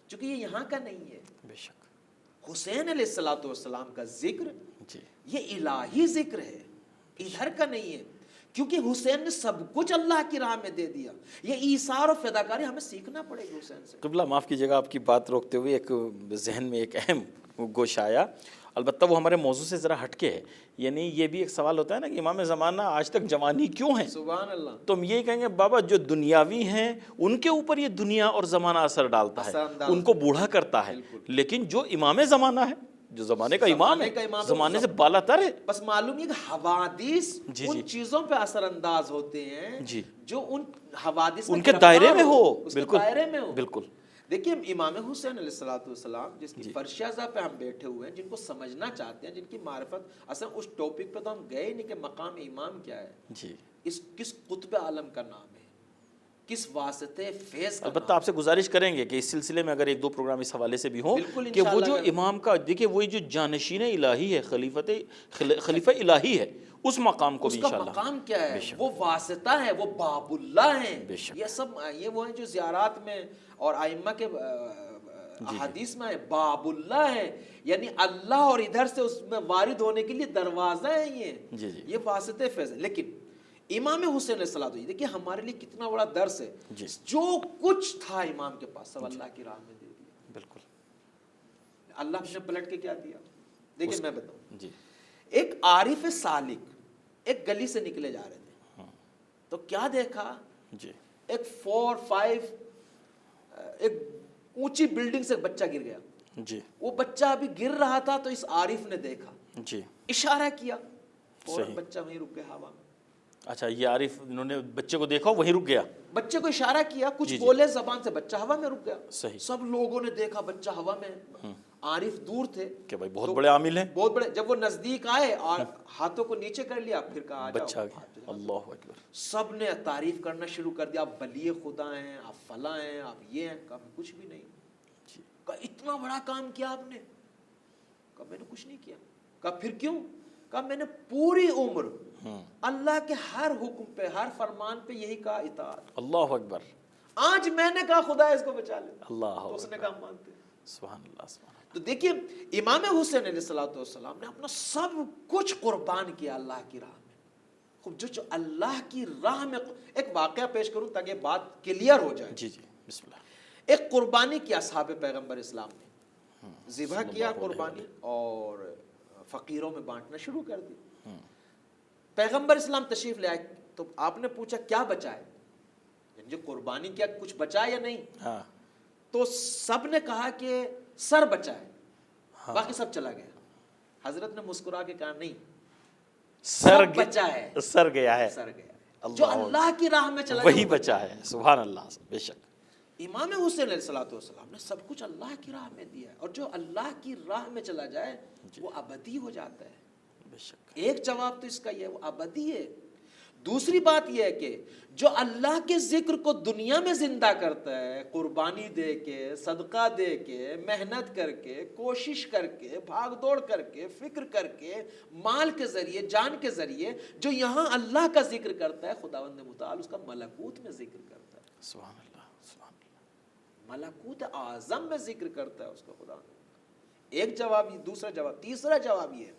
[SPEAKER 3] چونکہ یہ یہاں کا نہیں ہے.
[SPEAKER 2] بے شک.
[SPEAKER 3] حسین علیہ الصلوۃ والسلام کا ذکر
[SPEAKER 2] جی
[SPEAKER 3] یہ الہی ذکر ہے، ادھر کا نہیں ہے، کیونکہ حسین نے سب کچھ اللہ کی راہ میں دے دیا۔ یہ ایثار و فداکاری ہمیں سیکھنا پڑے گی حسین سے۔
[SPEAKER 2] قبلہ معاف کیجیے گا، آپ کی بات روکتے ہوئے ایک ذہن میں ایک اہم گوشہ آیا، البتہ وہ ہمارے موضوع سے ذرا ہٹ کے ہے، یعنی یہ بھی ایک سوال ہوتا ہے نا کہ امام زمانہ آج تک جوانی کیوں ہیں؟
[SPEAKER 3] سبحان اللہ۔
[SPEAKER 2] تو ہم یہی کہیں گے بابا جو دنیاوی ہیں ان کے اوپر یہ دنیا اور زمانہ اثر ڈالتا ہے،
[SPEAKER 3] اثر انداز
[SPEAKER 2] ان کو بوڑھا کرتا ہے، لیکن جو امام زمانہ ہے، جو زمانے کا امام ہے، زمانے سے بالا تر ہے،
[SPEAKER 3] بس معلوم یہ کہ حوادث
[SPEAKER 2] جی
[SPEAKER 3] ان چیزوں پہ اثر انداز ہوتے ہیں
[SPEAKER 2] جی
[SPEAKER 3] جو ان حوادث
[SPEAKER 2] ان کے دائرے میں ہو،
[SPEAKER 3] اس کے
[SPEAKER 2] بالکل
[SPEAKER 3] دائرے میں ہو۔
[SPEAKER 2] بالکل۔
[SPEAKER 3] دیکھیے امام حسین علیہ الصلوۃ والسلام جس کی فرشازہ پہ ہم بیٹھے ہوئے ہیں، جن کو سمجھنا چاہتے ہیں، جن کی معرفت، اصلا اس ٹاپک پہ تو ہم گئے نہیں کہ مقام امام کیا ہے،
[SPEAKER 2] جی
[SPEAKER 3] اس کس قطب عالم کا نام ہے، کس واسطے فیض کا
[SPEAKER 2] البتہ آپ سے گزارش کریں گے کہ اس سلسلے میں اگر ایک دو پروگرام اس حوالے سے بھی ہوں
[SPEAKER 3] بالکل
[SPEAKER 2] کہ وہ
[SPEAKER 3] انشاءاللہ
[SPEAKER 2] جو
[SPEAKER 3] اگر-
[SPEAKER 2] امام کا دیکھیے وہی جو جانشین الہی ہے، خلیفہ الہی ہے، اس مقام کو
[SPEAKER 3] اس
[SPEAKER 2] بھی
[SPEAKER 3] کا
[SPEAKER 2] انشاءاللہ
[SPEAKER 3] مقام کیا ہے، وہ واسطہ ہے، وہ باب اللہ ہیں،
[SPEAKER 2] بے شک۔
[SPEAKER 3] یہ سب یہ وہ ہیں جو زیارات میں اور ائمہ کے احادیث میں باب اللہ ہیں، یعنی اللہ اور ادھر سے اس میں وارد ہونے کے لیے دروازہ ہیں،
[SPEAKER 2] جی جی
[SPEAKER 3] یہ واسطے فیض ہے۔ لیکن امام حسین علیہ الصلوۃ، دیکھیے ہمارے لیے کتنا بڑا درس ہے،
[SPEAKER 2] جی
[SPEAKER 3] جو کچھ تھا امام کے پاس سب اللہ کی راہ میں دے دیا۔
[SPEAKER 2] بالکل
[SPEAKER 3] اللہ نے پلٹ کے کیا دیا؟ دیکھیں میں بتاؤں،
[SPEAKER 2] جی
[SPEAKER 3] ایک عارف سالک ایک گلی سے نکلے جا رہے تھے، تو کیا دیکھا؟
[SPEAKER 2] جی
[SPEAKER 3] ایک 4 5 ایک اونچی بلڈنگ سے بچہ گر گیا۔
[SPEAKER 2] جی
[SPEAKER 3] وہ بچہ ابھی گر رہا تھا تو اس عارف نے دیکھا،
[SPEAKER 2] جی
[SPEAKER 3] اشارہ کیا، اور
[SPEAKER 2] صحیح۔
[SPEAKER 3] بچہ وہیں رک گیا ہوا میں۔
[SPEAKER 2] اچھا، یہ عارف انہوں نے بچے کو دیکھا وہیں رک گیا؟
[SPEAKER 3] بچے کو اشارہ کیا، کچھ
[SPEAKER 2] جی جی۔
[SPEAKER 3] بولے زبان سے، بچہ ہوا میں رک گیا۔
[SPEAKER 2] صحیح۔
[SPEAKER 3] سب لوگوں نے دیکھا بچہ ہوا میں، عارف دور تھے
[SPEAKER 2] کہ بھائی بہت بڑے عامل ہیں،
[SPEAKER 3] بہت بڑے۔ جب وہ نزدیک آئے اور ہاتھوں کو نیچے کر لیا، پھر کہا آ
[SPEAKER 2] بچہ
[SPEAKER 3] جاؤ۔
[SPEAKER 2] آ گیا، اللہ اکبر۔
[SPEAKER 3] سب نے تعریف کرنا شروع کر دیا، آپ ولی خدا ہیں، آپ فلاں ہیں، آپ یہ ہیں۔ کہا میں کچھ بھی نہیں۔
[SPEAKER 2] جی
[SPEAKER 3] کہا اتنا بڑا کام کیا آپ نے؟ کہا میں نے کچھ نہیں کیا۔ کہا پھر کیوں؟ کہا میں نے پوری عمر اللہ کے ہر حکم پہ، ہر فرمان پہ یہی کہا، اطاعت۔
[SPEAKER 2] اللہ اکبر۔
[SPEAKER 3] آج میں نے کہا خدا اس کو بچا لے،
[SPEAKER 2] اللہ
[SPEAKER 3] تو اس نے کہا مانتے ہیں۔
[SPEAKER 2] سبحان اللہ سبحان اللہ۔
[SPEAKER 3] تو دیکھیے امام حسین علیہ الصلوۃ والسلام نے اپنا سب کچھ قربان کیا اللہ کی راہ میں۔ خوب جو اللہ کی راہ میں، ایک واقعہ پیش کروں تاکہ بات کلیئر ہو جائے۔
[SPEAKER 2] جی جی بسم اللہ۔
[SPEAKER 3] ایک قربانی کیا اصحاب پیغمبر اسلام نے، ذبح کیا قربانی اور فقیروں میں بانٹنا شروع کر دی۔ پیغمبر اسلام تشریف لے آئے تو آپ نے پوچھا کیا بچا ہے، جو قربانی کیا کچھ بچا یا نہیں؟
[SPEAKER 2] ہاں
[SPEAKER 3] تو سب نے کہا کہ سر بچا ہے، باقی سب چلا گیا۔ حضرت نے مسکرا کے کہا نہیں،
[SPEAKER 2] سر
[SPEAKER 3] سب بچا ہے،
[SPEAKER 2] سر گیا ہے،
[SPEAKER 3] سر گیا، جو اللہ کی راہ میں چلا
[SPEAKER 2] وہی
[SPEAKER 3] گیا
[SPEAKER 2] بچا ہے۔ سبحان اللہ، بے شک۔
[SPEAKER 3] امام حسین علیہ الصلوۃ والسلام نے سب کچھ اللہ کی راہ میں دیا ہے، اور جو اللہ کی راہ میں چلا جائے وہ ابدی ہو جاتا ہے۔
[SPEAKER 2] بے شک۔
[SPEAKER 3] ایک جواب تو اس کا یہ ہے، وہ ابدی ہے۔ دوسری بات یہ ہے کہ جو اللہ کے ذکر کو دنیا میں زندہ کرتا ہے، قربانی دے کے، صدقہ دے کے، محنت کر کے، کوشش کر کے، بھاگ دوڑ کر کے، فکر کر کے، مال کے ذریعے، جان کے ذریعے، جو یہاں اللہ کا ذکر کرتا ہے، خداوند متعال اس کا ملکوت میں ذکر کرتا ہے،
[SPEAKER 2] سبحان اللہ سبحان اللہ۔
[SPEAKER 3] ملکوت اعظم میں ذکر کرتا ہے اس کا خداوند۔ ایک جواب یہ، دوسرا جواب، تیسرا جواب یہ ہے،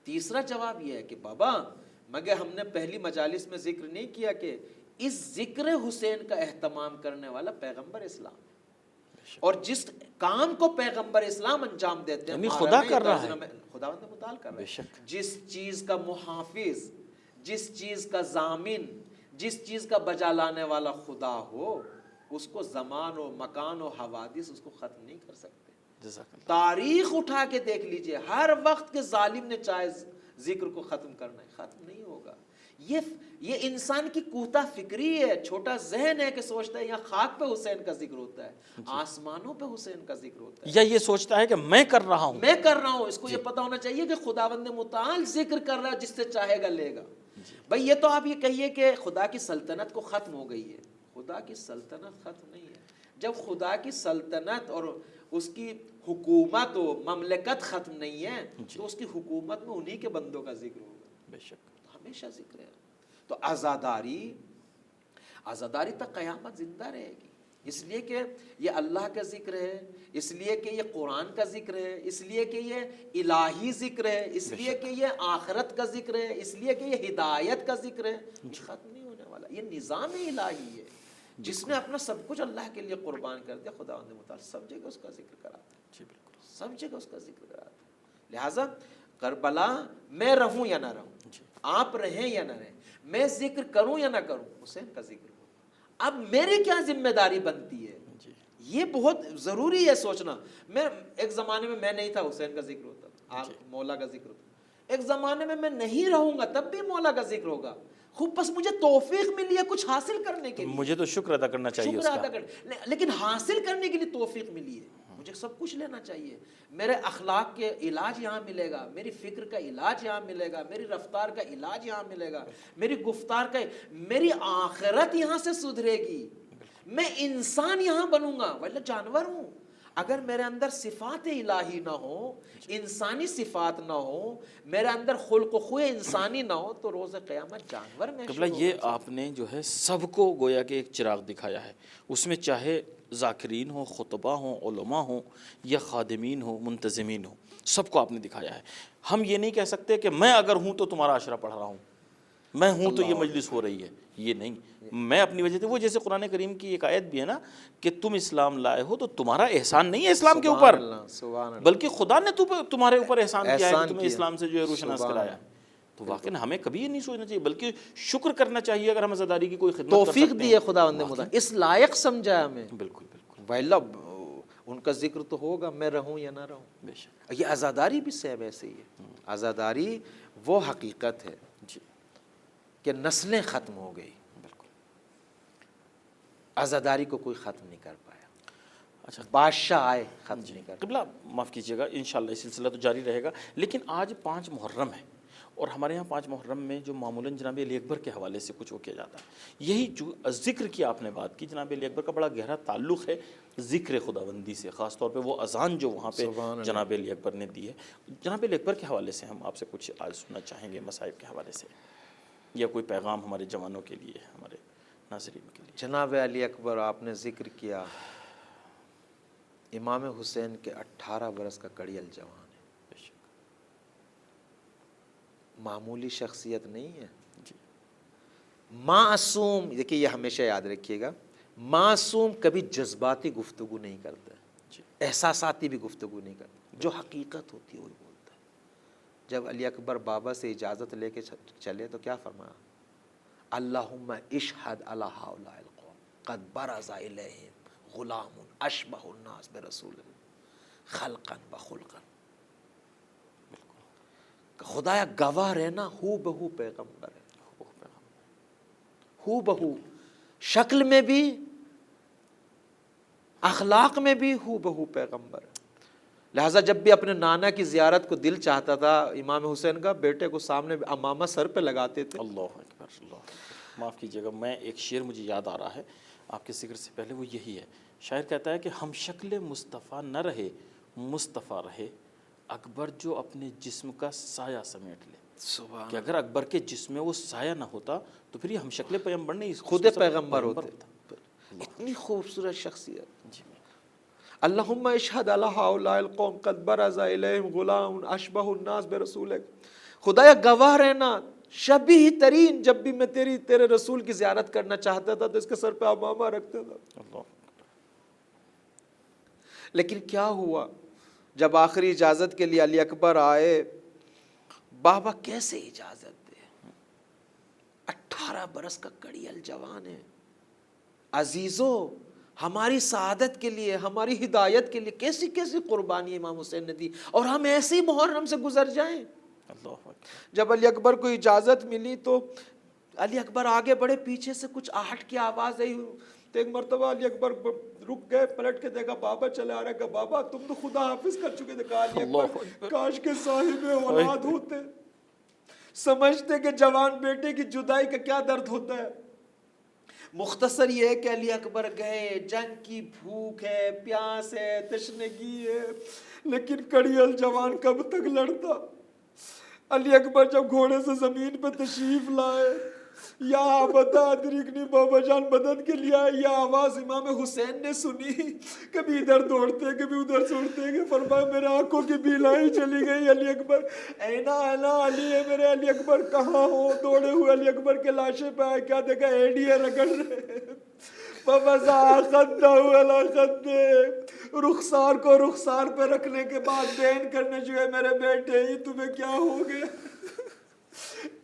[SPEAKER 3] تیسرا جواب یہ ہے کہ بابا مگر ہم نے پہلی مجالس میں ذکر نہیں کیا کہ اس ذکر حسین کا اہتمام کرنے والا پیغمبر اسلام ہے، اور جس کام کو پیغمبر اسلام انجام دیتے ہیں
[SPEAKER 2] یعنی خدا کر رہا ہے،
[SPEAKER 3] خداوند متعال کر رہا
[SPEAKER 2] بے
[SPEAKER 3] ہے۔
[SPEAKER 2] شک۔
[SPEAKER 3] جس چیز کا محافظ، جس چیز کا ضامن، جس چیز کا بجا لانے والا خدا ہو، اس کو زمان و مکان و حوادث اس کو ختم نہیں کر سکتے۔
[SPEAKER 2] جزاک اللہ۔
[SPEAKER 3] تاریخ اٹھا کے دیکھ لیجئے، ہر وقت کے ظالم نے چاہے ذکر کو ختم کرنا ہے، ختم نہیں ہوگا۔ یہ انسان کی کوتا فکری ہے، چھوٹا ذہن ہے کہ سوچتا ہے یہاں خاک پہ حسین کا ذکر ہوتا ہے، آسمانوں پہ حسین کا ذکر ہوتا ہے،
[SPEAKER 2] یا یہ سوچتا ہے کہ میں کر رہا ہوں،
[SPEAKER 3] میں کر رہا ہوں۔ اس کو یہ پتا ہونا چاہیے کہ خداوند متعال ذکر کر رہا ہے، جس سے چاہے گا لے گا۔ بھائی یہ تو آپ یہ کہیے کہ خدا کی سلطنت کو ختم ہو گئی ہے، خدا کی سلطنت ختم نہیں ہے۔ جب خدا کی سلطنت اور اس کی حکومت و مملکت ختم نہیں ہے تو اس کی حکومت میں انہی کے بندوں کا ذکر ہوگا،
[SPEAKER 2] بے شک۔
[SPEAKER 3] ہمیشہ ذکر ہے۔ تو عزاداری تک قیامت زندہ رہے گی۔ اس لیے کہ یہ اللہ کا ذکر ہے، اس لیے کہ یہ قرآن کا ذکر ہے، اس لیے کہ یہ الہی ذکر ہے، اس لیے کہ یہ آخرت کا ذکر ہے، اس لیے کہ یہ ہدایت کا ذکر ہے. ختم نہیں ہونے والا. یہ نظام الہی ہے. جس نے اپنا سب کچھ اللہ کے لیے قربان کر دیا، خداوند متعال سب جگہ اس کا ذکر کراتا ہے. سب جگہ اس کا ذکر کراتا ہے. لہٰذا کربلا میں رہوں یا نہ رہوں، آپ رہیں یا نہ رہیں، میں ذکر کروں یا نہ کروں، حسین کا ذکر ہو. اب میری کیا ذمہ داری بنتی ہے، یہ بہت ضروری ہے سوچنا. میں ایک زمانے میں نہیں تھا، حسین کا ذکر ہوتا تھا، مولا کا ذکر ہوتا. ایک زمانے میں نہیں رہوں گا تب بھی مولا کا ذکر ہوگا. خوب بس مجھے توفیق ملی ہے کچھ حاصل کرنے کے لیے،
[SPEAKER 2] مجھے تو شکر ادا کرنا چاہیے اس کا،
[SPEAKER 3] لیکن حاصل کرنے کے لیے توفیق ملی ہے. مجھے سب کچھ لینا چاہیے. میرے اخلاق کے علاج یہاں ملے گا، میری فکر کا علاج یہاں ملے گا، میری رفتار کا علاج یہاں ملے گا، میری گفتار کا، میری آخرت یہاں سے سدھرے گی. میں انسان یہاں بنوں گا، ورنہ جانور ہوں. اگر میرے اندر صفات الہی نہ ہو، انسانی صفات نہ ہو، میرے اندر خلق و خوی انسانی نہ ہو، تو روز قیامت جانور میں
[SPEAKER 2] قبلہ یہ آپ نے جو ہے سب کو گویا کہ ایک چراغ دکھایا ہے. اس میں چاہے ذاکرین ہوں، خطبہ ہوں، علماء ہوں، یا خادمین ہوں، منتظمین ہوں، سب کو آپ نے دکھایا ہے. ہم یہ نہیں کہہ سکتے کہ میں اگر ہوں تو تمہارا عشرہ پڑھ رہا ہوں، میں ہوں تو یہ مجلس ہو رہی ہے. یہ نہیں، میں اپنی وجہ سے. وہ جیسے قرآن کریم کی ایک آیت بھی ہے نا کہ تم اسلام لائے ہو تو تمہارا احسان نہیں ہے اسلام کے اوپر، بلکہ خدا نے تمہارے اوپر احسان کیا ہے کہ تمہیں اسلام سے جو ہے روشناس کرایا. تو واقعی ہمیں کبھی یہ نہیں سوچنا چاہیے، بلکہ شکر کرنا چاہیے اگر ہم عزاداری کی کوئی خدمت کر سکتے ہیں.
[SPEAKER 3] توفیق دی ہے خداوند متعال، اس لائق سمجھا ہمیں.
[SPEAKER 2] بالکل بالکل.
[SPEAKER 3] ویلا ان کا ذکر تو ہوگا، میں رہوں یا نہ رہوں.
[SPEAKER 2] بے شک.
[SPEAKER 3] یہ عزاداری بھی سیب ایسے ہی ہے. عزاداری وہ حقیقت ہے
[SPEAKER 2] جی
[SPEAKER 3] کہ نسلیں ختم ہو گئی، عزاداری کو کوئی ختم نہیں کر پایا.
[SPEAKER 2] اچھا
[SPEAKER 3] بادشاہ آئے ختم نہیں کر
[SPEAKER 2] قبلہ معاف کیجیے گا، انشاءاللہ یہ سلسلہ تو جاری رہے گا. لیکن آج 5 محرم ہے، اور ہمارے یہاں 5 محرم میں جو معمولاً جناب علی اکبر کے حوالے سے کچھ وہ کیا جاتا ہے. یہی جو ذکر کی آپ نے بات کی، جناب علی اکبر کا بڑا گہرا تعلق ہے ذکر خداوندی سے، خاص طور پہ وہ اذان جو وہاں پہ جناب علی اکبر نے دی ہے. جناب علی اکبر کے حوالے سے ہم آپ سے کچھ آج سننا چاہیں گے، مصائب کے حوالے سے، یا کوئی پیغام ہمارے جوانوں کے لیے، ہمارے ناظرین کے لیے.
[SPEAKER 3] جناب علی اکبر آپ نے ذکر کیا، امام حسین کے 18 برس کا کڑیل جوان ہے. معمولی شخصیت نہیں ہے. معصوم، دیکھیے یہ ہمیشہ یاد رکھیے گا، معصوم کبھی جذباتی گفتگو نہیں کرتا، احساساتی بھی گفتگو نہیں کرتا، جو حقیقت ہوتی ہے وہی بولتا ہے. جب علی اکبر بابا سے اجازت لے کے چلے تو کیا فرمایا؟ اللہم اشہد علی ہؤلاء القوم قد برز الیہم غلام اشبہ الناس برسول اللہ خلقا بخلقا. خدایا گواہ رہنا، ہو بہو پیغمبر ہے، ہو بہو، شکل میں بھی، اخلاق میں بھی ہو بہو پیغمبر ہے. لہٰذا جب بھی اپنے نانا کی زیارت کو دل چاہتا تھا امام حسین کا، بیٹے کو سامنے امامہ سر پہ لگاتے تھے.
[SPEAKER 2] اللہ اکبر. اللہ معاف کیجیے گا، میں ایک شعر مجھے یاد آ رہا ہے آپ کے ذکر سے پہلے، وہ یہی ہے. شاعر کہتا ہے کہ ہم شکل مصطفیٰ نہ رہے، مصطفیٰ رہے اکبر جو اپنے جسم کا سایہ سمیٹ لے. کہ اگر اکبر کے جسم میں وہ سایہ نہ ہوتا تو پھر یہ ہم شکل پیغمبر نہیں،
[SPEAKER 3] خود پیغمبر ہوتے. اتنی خوبصورت شخصیت. اللہم اشہد علی ہؤلاء القوم قد برز الیہم غلام اشبہ الناس برسولک. خدایا گواہ رہنا، شبیہ ترین، جب بھی میں تیرے رسول کی زیارت کرنا چاہتا تھا تو اس کے سر پہ امامہ رکھتا تھا. لیکن کیا ہوا جب آخری اجازت کے لیے علی اکبر آئے؟ بابا کیسے اجازت دے؟ 18 برس کا کڑیل جوان ہے. عزیزو، ہماری سعادت کے لیے، ہماری ہدایت کے لیے کیسی کیسی قربانی امام حسین نے دی، اور ہم ایسے ہی محرم سے گزر جائیں. جب علی اکبر کو اجازت ملی تو علی اکبر آگے بڑھے، پیچھے سے کچھ آہٹ کی آواز آئی. تو ایک مرتبہ علی اکبر رک گئے، پلٹ کے دیکھا بابا چلے آ رہے. کہا بابا تم تو خدا حافظ کر چکے تھے. کہا علی اکبر کاش کے صاحب اولاد ہوتے، سمجھتے کہ جوان بیٹے کی جدائی کا کیا درد ہوتا ہے. مختصر یہ ہے کہ علی اکبر گئے، جنگ کی بھوک ہے، پیاس ہے، تشنگی ہے، لیکن کڑیل جوان کب تک لڑتا. علی اکبر جب گھوڑے سے زمین پہ تشریف لائے، یا ابدا ادرکنی، بابا جان مدد کے لیے آئے. یہ آواز امام حسین نے سنی، کبھی ادھر دوڑتے کبھی ادھر دوڑتے کہ فرمایا میرے آنکھوں کی بیلائی چلی گئی. علی اکبر اینا اینا علی ہے میرے علی اکبر کہاں ہو؟ دوڑے ہوئے علی اکبر کے لاشے پہ آئے، کیا دیکھا ایڈیاں رگڑ رہے. فَوَزَعَ خَدَّهُ عَلَى خَدِّهِ، رخسار کو رخسار پہ رکھنے کے بعد بین کرنے جو ہے میرے بیٹے یہ تمہیں کیا ہو گیا؟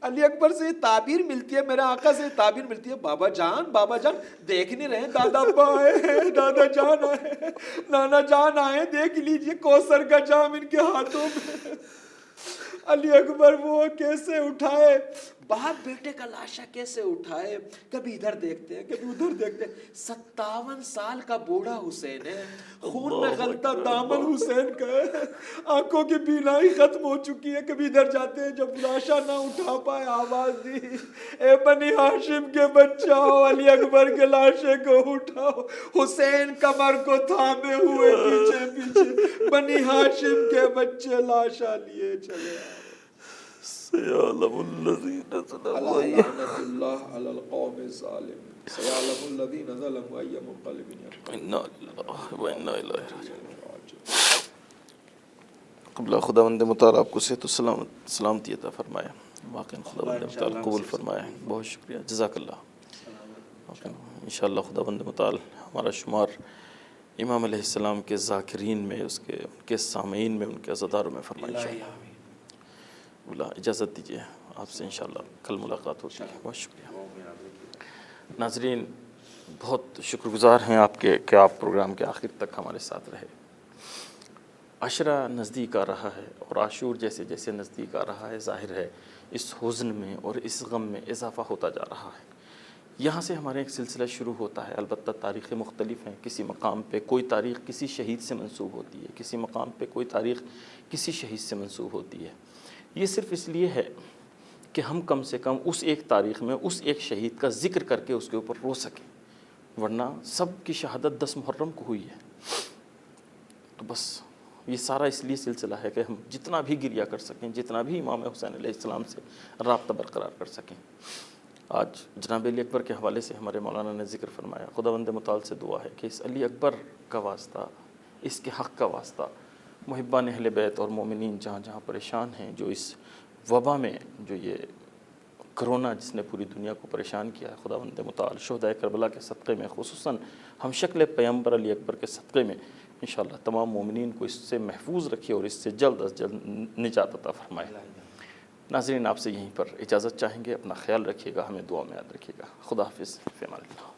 [SPEAKER 3] علی اکبر سے یہ تعبیر ملتی ہے، میرے آقا سے یہ تعبیر ملتی ہے، بابا جان دیکھ نہیں رہے، دادا ابا آئے ہیں، دادا جان آئے ہیں، نانا جان آئے، دیکھ لیجئے کوثر کا جام ان کے ہاتھوں میں. علی اکبر وہ کیسے اٹھائے، باپ بیٹے کا لاشا کیسے اٹھائے، کبھی ادھر دیکھتے ہیں کبھی ادھر دیکھتے ہیں. 57 سال کا بوڑھا حسین ہے، خون میں غلطہ دامن حسین کا ہے، آنکھوں کی بینائی ختم ہو چکی ہے. کبھی ادھر جاتے ہیں، جب لاشا نہ اٹھا پائے آواز دی، اے بنی ہاشم کے بچاؤ، علی اکبر کے لاشے کو اٹھاؤ. حسین کمر کو تھامے ہوئے پیچھے پیچھے، بنی ہاشم کے بچے لاشا لیے چلے آئے.
[SPEAKER 2] سيعلم الذين ظلموا
[SPEAKER 3] لعنة الله على القوم الظالمين، سيعلم الذين ظلموا أي منقلب ينقلبون.
[SPEAKER 2] إنا لله وإنا إليه راجعون. قبل خداوند مطال آپ کو صحت و سلامتی عطا فرمائے. واقعی خداوند مطال قبول فرمائے. بہت شکریہ، جزاک اللہ. انشاءاللہ خداوند مطال ہمارا شمار امام علیہ السلام کے ذاکرین میں، اس کے سامعین میں، ان کے عزاداروں میں فرمائے. اجازت دیجیے، آپ سے انشاءاللہ کل ملاقات ہوگی. بہت شکریہ. ناظرین بہت شکر گزار ہیں آپ کے کہ آپ پروگرام کے آخر تک ہمارے ساتھ رہے. عشرہ نزدیک آ رہا ہے اور عاشور جیسے جیسے نزدیک آ رہا ہے، ظاہر ہے اس حزن میں اور اس غم میں اضافہ ہوتا جا رہا ہے. یہاں سے ہمارا ایک سلسلہ شروع ہوتا ہے. البتہ تاریخیں مختلف ہیں. کسی مقام پہ کوئی تاریخ کسی شہید سے منسوب ہوتی ہے، کسی مقام پہ کوئی تاریخ کسی شہید سے منسوب ہوتی ہے. یہ صرف اس لیے ہے کہ ہم کم سے کم اس ایک تاریخ میں اس ایک شہید کا ذکر کر کے اس کے اوپر رو سکیں، ورنہ سب کی شہادت 10 محرم کو ہوئی ہے. تو بس یہ سارا اس لیے سلسلہ ہے کہ ہم جتنا بھی گریہ کر سکیں، جتنا بھی امام حسین علیہ السلام سے رابطہ برقرار کر سکیں. آج جناب علی اکبر کے حوالے سے ہمارے مولانا نے ذکر فرمایا. خداوند متعال سے دعا ہے کہ اس علی اکبر کا واسطہ، اس کے حق کا واسطہ، محبان اہل بیت اور مومنین جہاں جہاں پریشان ہیں، جو اس وبا میں، جو یہ کرونا جس نے پوری دنیا کو پریشان کیا ہے، خداوند متعال شہدائے کربلا کے صدقے میں، خصوصاً ہم شکل پیغمبر علی اکبر کے صدقے میں انشاءاللہ تمام مومنین کو اس سے محفوظ رکھے اور اس سے جلد از جلد نجات عطا فرمائے. ناظرین آپ سے یہیں پر اجازت چاہیں گے. اپنا خیال رکھیے گا، ہمیں دعا میں یاد رکھیے گا. خدا حافظ، فی امان اللہ.